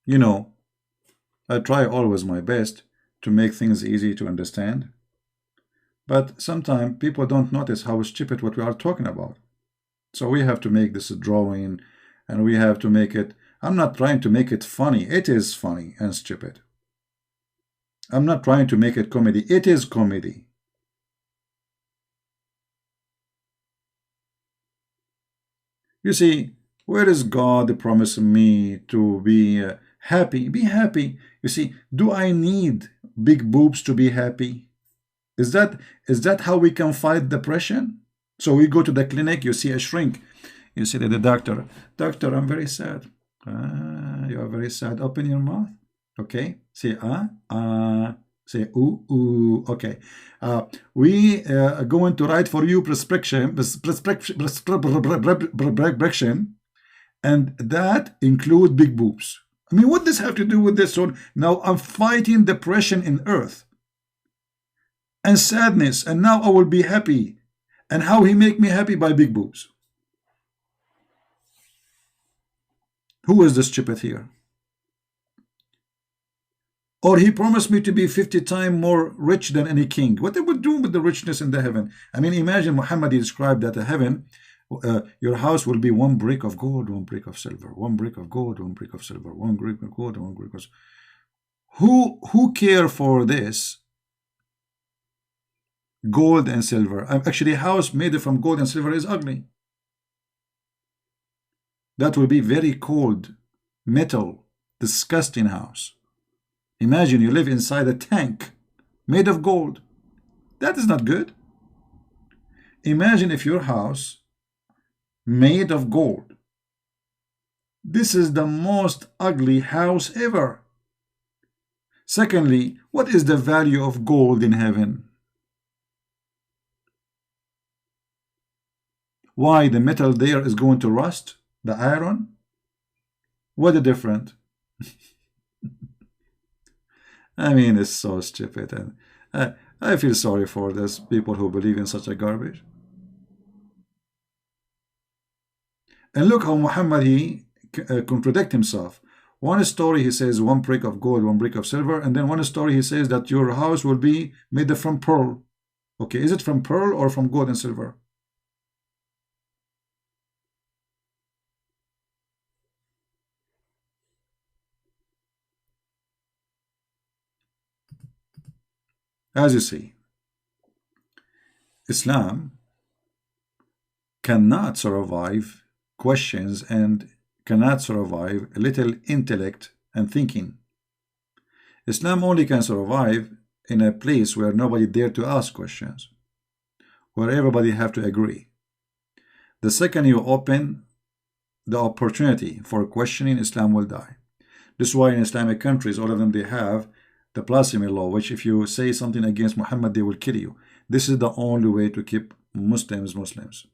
You know, I try always my best to make things easy to understand. But sometimes people don't notice how stupid what we are talking about. So we have to make this a drawing, and we have to make it. I'm not trying to make it funny. It is funny and stupid. I'm not trying to make it comedy. It is comedy. You see, where is God promising me to be happy? Be happy. You see, do I need big boobs to be happy? Is that how we can fight depression? So we go to the clinic, you see a shrink. You say to the doctor, "Doctor, I'm very sad." You are very sad. Open your mouth. Okay. Say say ooh, ooh. Okay. We are going to write for you prescription, and that include big boobs. I mean, what does have to do with this one? Now I'm fighting depression in earth and sadness, and now I will be happy. And how he make me happy? By big boobs. Who is the stupid here? Or he promised me to be 50 times more rich than any king. What they would do with the richness in the heaven? I mean, imagine Muhammad described that the heaven, your house will be one brick of gold, one brick of silver, one brick of gold, one brick of silver, one brick of gold, one brick of silver. Who care for this? Gold and silver. Actually, a house made from gold and silver is ugly. That will be very cold, metal, disgusting house. Imagine you live inside a tank made of gold. That is not good. Imagine if your house made of gold. This is the most ugly house ever. Secondly, what is the value of gold in heaven? Why the metal there is going to rust? The iron? What a difference. I mean, it's so stupid, and I feel sorry for those people who believe in such a garbage. And look how Muhammad, he contradict himself. One story he says one brick of gold, one brick of silver, and then one story he says that your house will be made from pearl. Okay, is it from pearl or from gold and silver? As you see, Islam cannot survive questions and cannot survive a little intellect and thinking. Islam only can survive in a place where nobody dare to ask questions, where everybody have to agree. The second you open the opportunity for questioning, Islam will die. This is why in Islamic countries, all of them, they have the blasphemy law, which if you say something against Muhammad, they will kill you. This is the only way to keep Muslims Muslims.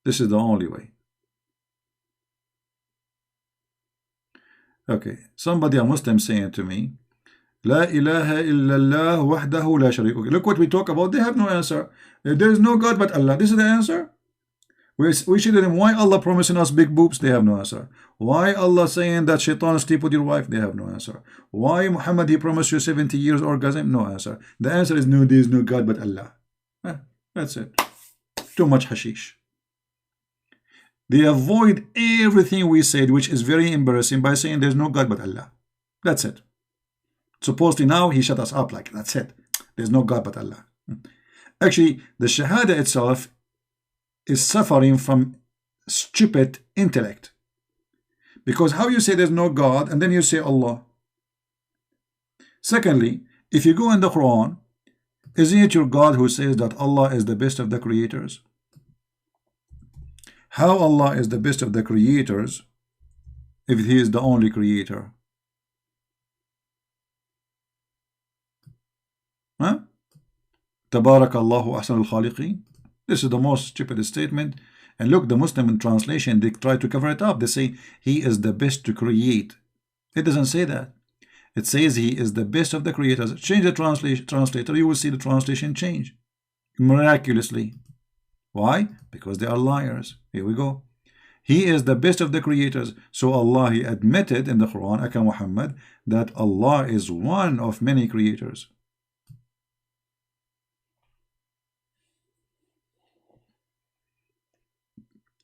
This is the only way. Okay, somebody, a Muslim, saying to me, La ilaha illallah wahdahu la sharik. Okay, look what we talk about. They have no answer. There is no God but Allah. This is the answer. We should them why Allah promising us big boobs. They have no answer. Why Allah saying that shaitan sleep with your wife. They have no answer. Why Muhammad, he promised you 70 years orgasm. No answer. The answer is no, there is no God but Allah. That's it. Too much hashish. They avoid everything we said, which is very embarrassing, by saying there's no God but Allah. That's it. Supposedly now he shut us up like that's it. There's no God but Allah. Actually, the Shahada itself is suffering from stupid intellect. Because how you say there's no God and then you say Allah? Secondly, if you go in the Quran, isn't it your God who says that Allah is the best of the creators? How Allah is the best of the creators if He is the only creator? Huh? Tabarakallahu ahsanul khaliqeen. This is the most stupid statement. And look, the Muslim translation, they try to cover it up. They say He is the best to create. It doesn't say that. It says He is the best of the creators. Change the translator, you will see the translation change miraculously. Why? Because they are liars. Here we go. He is the best of the creators. So Allah, He admitted in the Quran, Aka Muhammad, that Allah is one of many creators.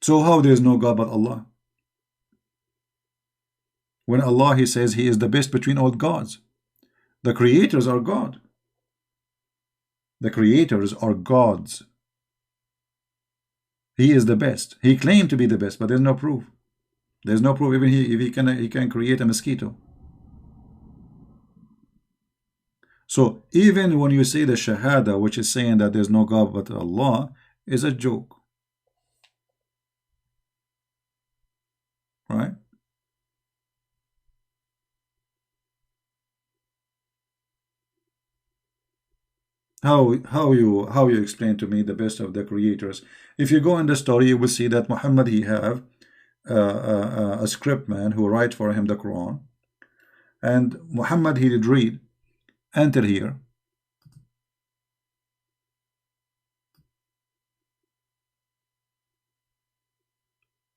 So how there is no God but Allah? When Allah, He says He is the best between all gods. The creators are God. The creators are gods. He is the best. He claimed to be the best, but there's no proof. There's no proof. Even if he can create a mosquito. So even when you say the Shahada, which is saying that there's no God but Allah, is a joke. Right? How you explain to me the best of the creators? If you go in the story, you will see that Muhammad, he have a script man who write for him the Quran, and Muhammad, he did read, enter here.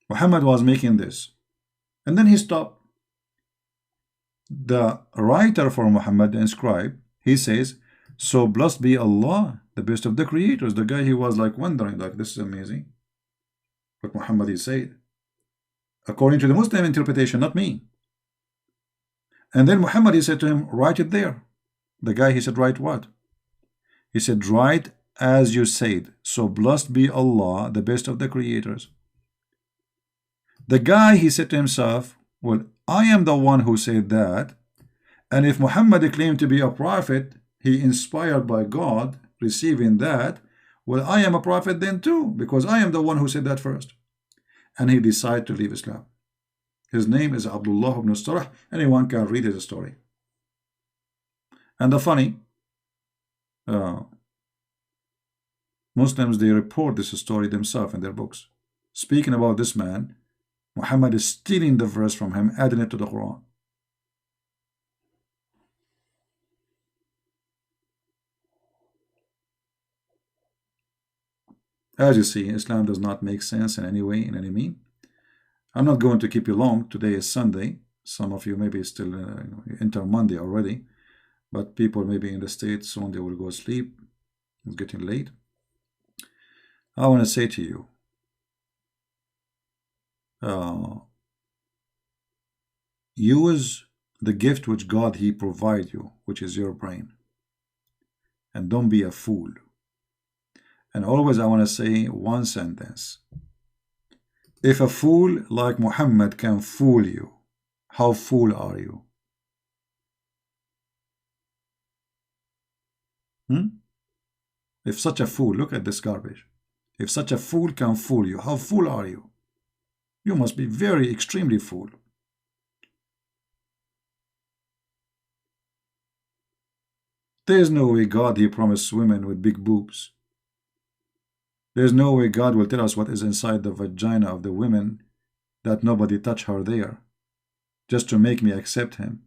Muhammad was making this, and then he stopped. The writer for Muhammad, the scribe, he says, so blessed be Allah, the best of the creators. The guy, he was like wondering, like, this is amazing. But Muhammad, he said, according to the Muslim interpretation, not me. And then Muhammad, he said to him, write it there. The guy, he said, write what? He said, write as you said, so blessed be Allah, the best of the creators. The guy, he said to himself, well, I am the one who said that, and if Muhammad claimed to be a prophet, he inspired by God, receiving that, well, I am a prophet then too, because I am the one who said that first. And he decided to leave Islam. His name is Abdullah ibn Sarh. Anyone can read his story. And the funny, Muslims, they report this story themselves in their books. Speaking about this man, Muhammad is stealing the verse from him, adding it to the Quran. As you see, Islam does not make sense in any way, in any mean. I'm not going to keep you long. Today is Sunday. Some of you maybe still enter Monday already, but people maybe in the States, soon they will go sleep. It's getting late. I want to say to you, use the gift which God, He provide you, which is your brain, and don't be a fool. And always I want to say one sentence. If a fool like Muhammad can fool you, how fool are you? If such a fool, look at this garbage. If such a fool can fool you, how fool are you? You must be very extremely fool. There is no way God, He promised women with big boobs. There's no way God will tell us what is inside the vagina of the women, that nobody touch her there, just to make me accept Him.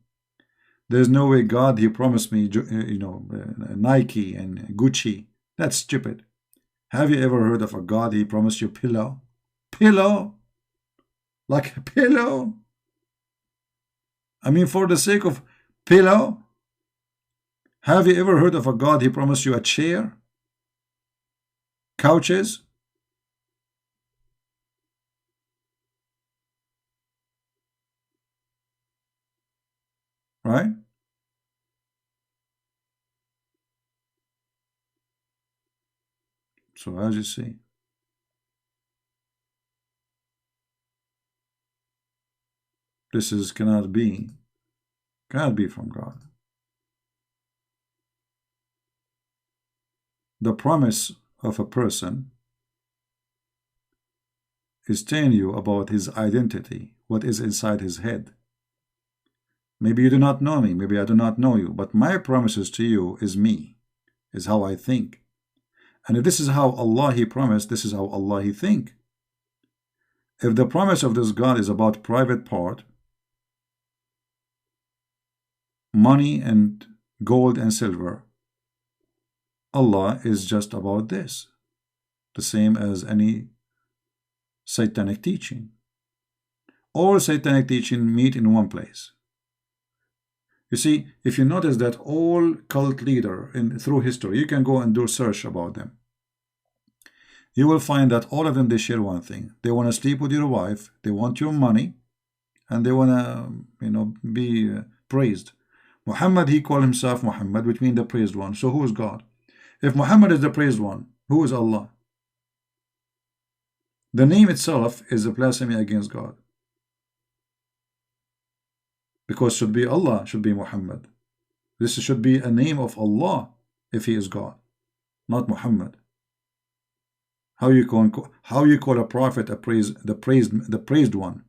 There's no way God, He promised me, Nike and Gucci. That's stupid. Have you ever heard of a God, He promised you pillow? Pillow? Like a pillow? I mean, for the sake of pillow? Have you ever heard of a God, He promised you a chair? Couches? Right? So as you see, this is cannot be from God. the promise of a person is telling you about his identity, what is inside his head. Maybe you do not know me, maybe I do not know you, but my promises to you is me, is how I think. And if this is how Allah He promised, this is how Allah He think. If the promise of this God is about private part, money and gold and silver, Allah is just about this, the same as any satanic teaching. All satanic teaching meet in one place. You see, if you notice that all cult leader through history, you can go and do search about them. You will find that all of them, they share one thing. They want to sleep with your wife, they want your money, and they want to, be praised. Muhammad, he called himself Muhammad, which means the praised one. So who is God? If Muhammad is the praised one, who is Allah? The name itself is a blasphemy against God. Because should be Allah, should be Muhammad. This should be a name of Allah if he is God, not Muhammad. How you call a prophet the praised one?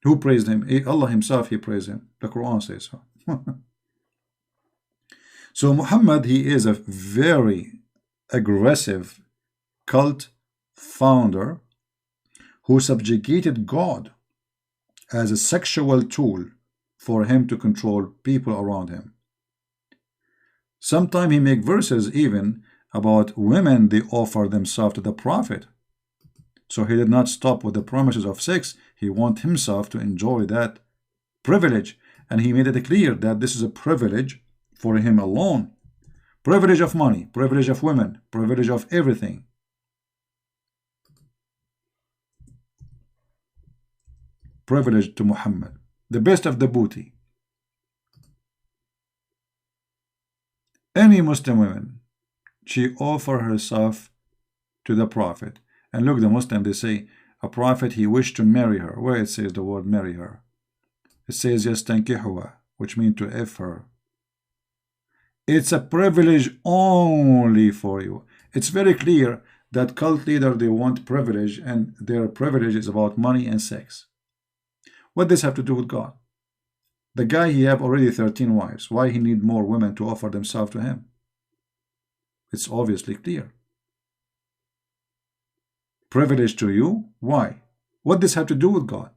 Who praised him? Allah himself, he praised him. The Quran says so. So Muhammad, he is a very aggressive cult founder who subjugated God as a sexual tool for him to control people around him. Sometimes he make verses even about women, they offer themselves to the prophet. So he did not stop with the promises of sex. He want himself to enjoy that privilege. And he made it clear that this is a privilege for him alone. Privilege of money, privilege of women, privilege of everything. Privilege to Muhammad, the best of the booty. Any Muslim woman, she offer herself to the prophet. And look, the Muslim, they say a prophet, he wished to marry her. Where it says the word marry her, it says yastankihuha, which means to F her. It's a privilege only for you. It's very clear that cult leader, they want privilege, and their privilege is about money and sex. What does this have to do with God? The guy, he have already 13 wives. Why he need more women to offer themselves to him? It's obviously clear. Privilege to you? Why? What does this have to do with God?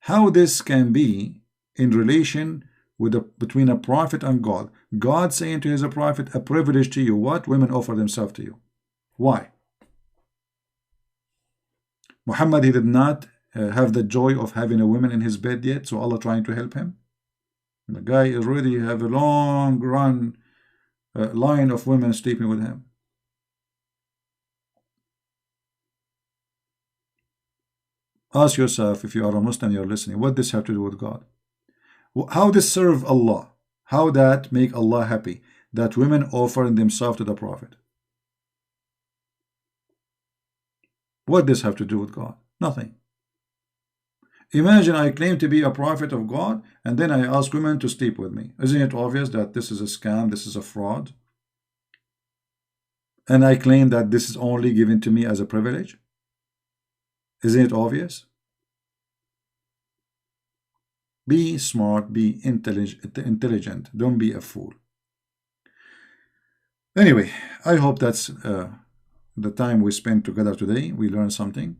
How this can be in relation with between a prophet and God? God saying to his prophet, a privilege to you. What? Women offer themselves to you. Why? Muhammad, he did not have the joy of having a woman in his bed yet, so Allah trying to help him. The guy already have a long run line of women sleeping with him. Ask yourself, if you are a Muslim, you're listening, what does this have to do with God? How this serve Allah? How that make Allah happy? That women offering themselves to the prophet. What does this have to do with God? Nothing. Imagine I claim to be a prophet of God, and then I ask women to sleep with me. Isn't it obvious that this is a scam, this is a fraud? And I claim that this is only given to me as a privilege? Isn't it obvious? Be smart, be intelligent. Don't be a fool. Anyway, I hope that's the time we spent together today. We learned something,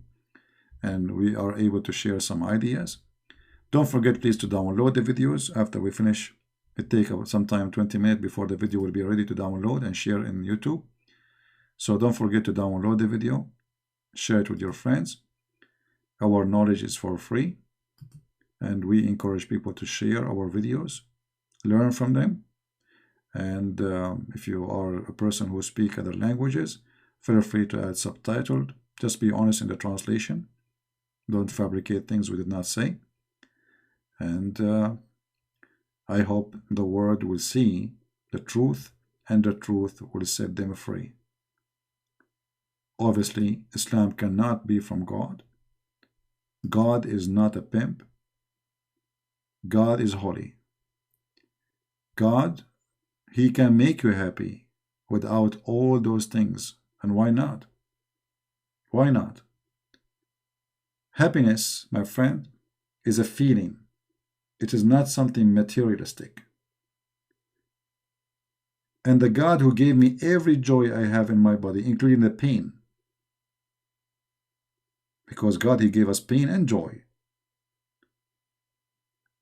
and we are able to share some ideas. Don't forget, please, to download the videos after we finish. It takes some time, 20 minutes, before the video will be ready to download and share in YouTube. So don't forget to download the video, share it with your friends. Our knowledge is for free, and we encourage people to share our videos, learn from them. And if you are a person who speaks other languages, feel free to add subtitled. Just be honest in the translation. Don't fabricate things we did not say. And I hope the world will see the truth, and the truth will set them free. Obviously, Islam cannot be from God. God is not a pimp. God is holy. God, he can make you happy without all those things. And why not? Why not? Happiness, my friend, is a feeling. It is not something materialistic. And the God who gave me every joy I have in my body, including the pain, because God, He gave us pain and joy.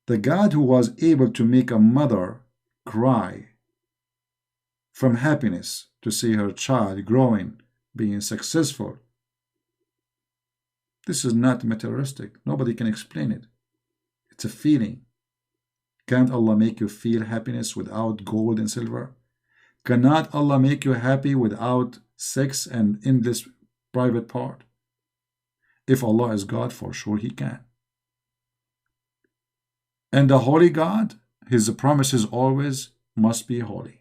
The God who was able to make a mother cry from happiness to see her child growing, being successful. This is not materialistic. Nobody can explain it. It's a feeling. Can't Allah make you feel happiness without gold and silver? Cannot Allah make you happy without sex and endless private part? If Allah is God, for sure He can. And the holy God, His promises always must be holy.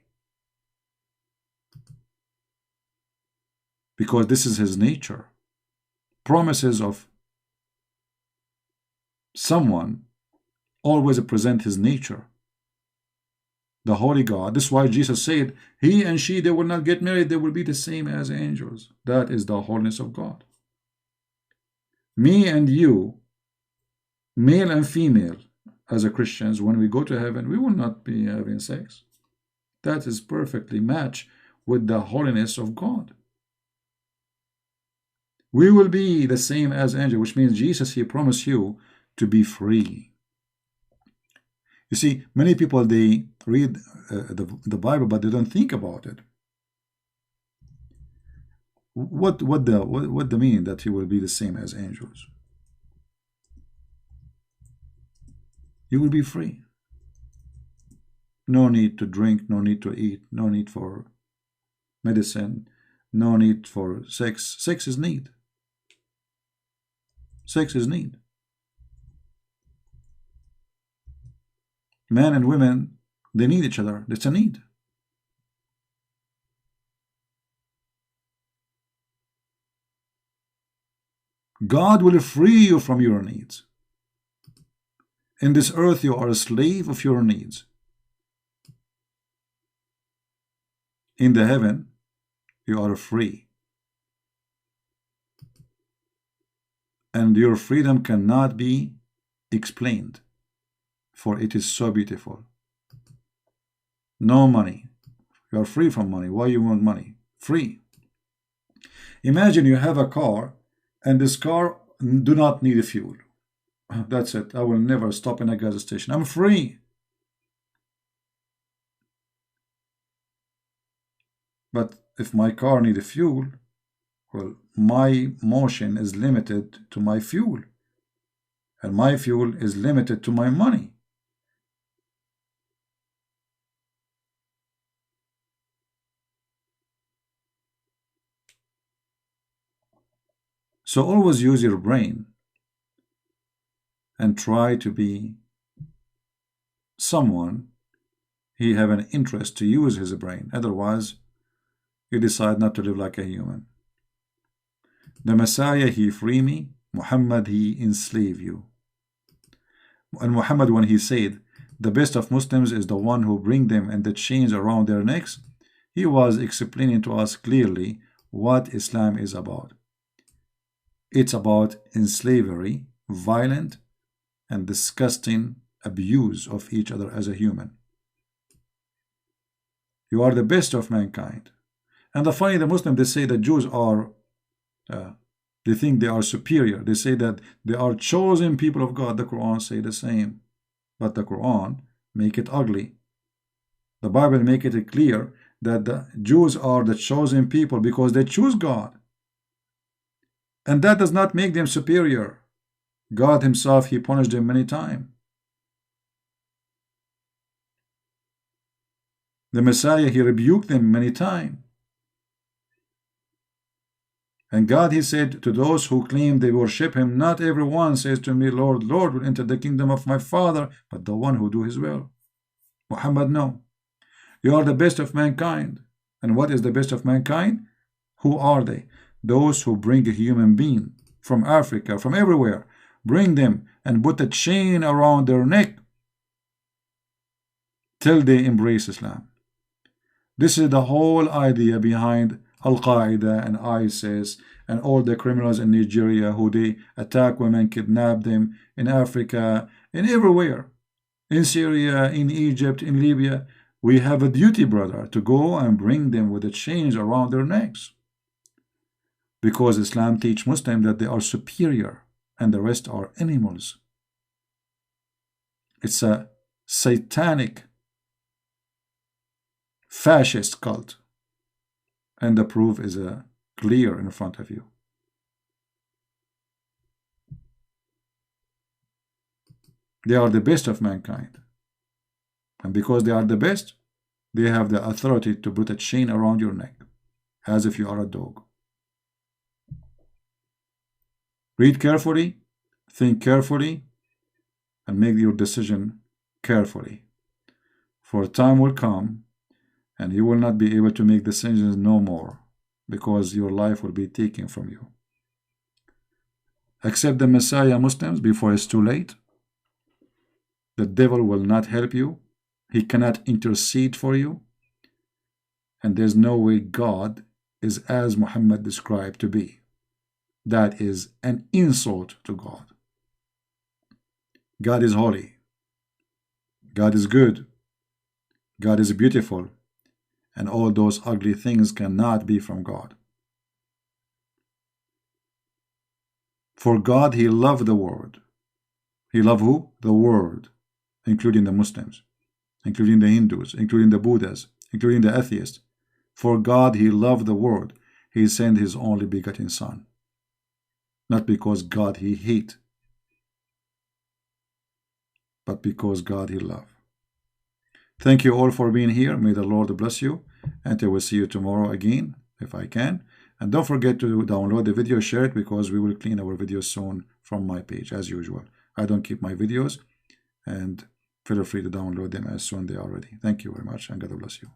Because this is His nature. Promises of someone always present His nature. The holy God. This is why Jesus said, he and she, they will not get married. They will be the same as angels. That is the holiness of God. Me and you, male and female, as a Christians, when we go to heaven, we will not be having sex. That is perfectly matched with the holiness of God. We will be the same as angels, which means Jesus, He promised you to be free. You see, many people, they read the Bible, but they don't think about it. What the meaning that you will be the same as angels? You will be free. No need to drink, no need to eat, no need for medicine, no need for sex. Sex is need. Sex is need. Men and women, they need each other. It's a need. God will free you from your needs. In this earth, you are a slave of your needs. In the heaven, you are free. And your freedom cannot be explained, for it is so beautiful. No money. You are free from money. Why you want money? Free. Imagine you have a car, and this car do not need fuel. That's it. I will never stop in a gas station. I'm free. But if my car needs fuel, well, my motion is limited to my fuel. And my fuel is limited to my money. So always use your brain and try to be someone he have an interest to use his brain. Otherwise, you decide not to live like a human. The Messiah, he free me. Muhammad, he enslave you. And Muhammad, when he said, the best of Muslims is the one who bring them and the chains around their necks, he was explaining to us clearly what Islam is about. It's about enslavery, violent and disgusting abuse of each other as a human. You are the best of mankind. And the funny, the Muslims, they say that Jews are, they think they are superior. They say that they are chosen people of God. The Quran say the same. But the Quran make it ugly. The Bible make it clear that the Jews are the chosen people because they choose God. And that does not make them superior. God himself, he punished them many times. The Messiah, he rebuked them many times. And God, he said to those who claim they worship him, not everyone says to me, Lord, Lord, will enter the kingdom of my Father, but the one who do his will. Muhammad, no. You are the best of mankind. And what is the best of mankind? Who are they? Those who bring a human being from Africa, from everywhere, bring them and put a chain around their neck till they embrace Islam. This is the whole idea behind Al-Qaeda and ISIS and all the criminals in Nigeria who they attack women, kidnap them in Africa, and everywhere. In Syria, in Egypt, in Libya. We have a duty, brother, to go and bring them with a chains around their necks. Because Islam teaches Muslims that they are superior and the rest are animals. It's a satanic, fascist cult. And the proof is clear in front of you. They are the best of mankind. And because they are the best, they have the authority to put a chain around your neck, as if you are a dog. Read carefully, think carefully, and make your decision carefully. For time will come, and you will not be able to make decisions no more, because your life will be taken from you. Accept the Messiah, Muslims, before it's too late. The devil will not help you. He cannot intercede for you. And there's no way God is as Muhammad described to be. That is an insult to God. God is holy. God is good. God is beautiful. And all those ugly things cannot be from God. For God, He loved the world. He loved who? The world, including the Muslims, including the Hindus, including the Buddhas, including the atheists. For God, He loved the world. He sent His only begotten Son. Not because God He hate, but because God He love. Thank you all for being here. May the Lord bless you. And I will see you tomorrow again, if I can. And don't forget to download the video, share it, because we will clean our videos soon from my page, as usual. I don't keep my videos, and feel free to download them as soon as they are ready. Thank you very much, and God bless you.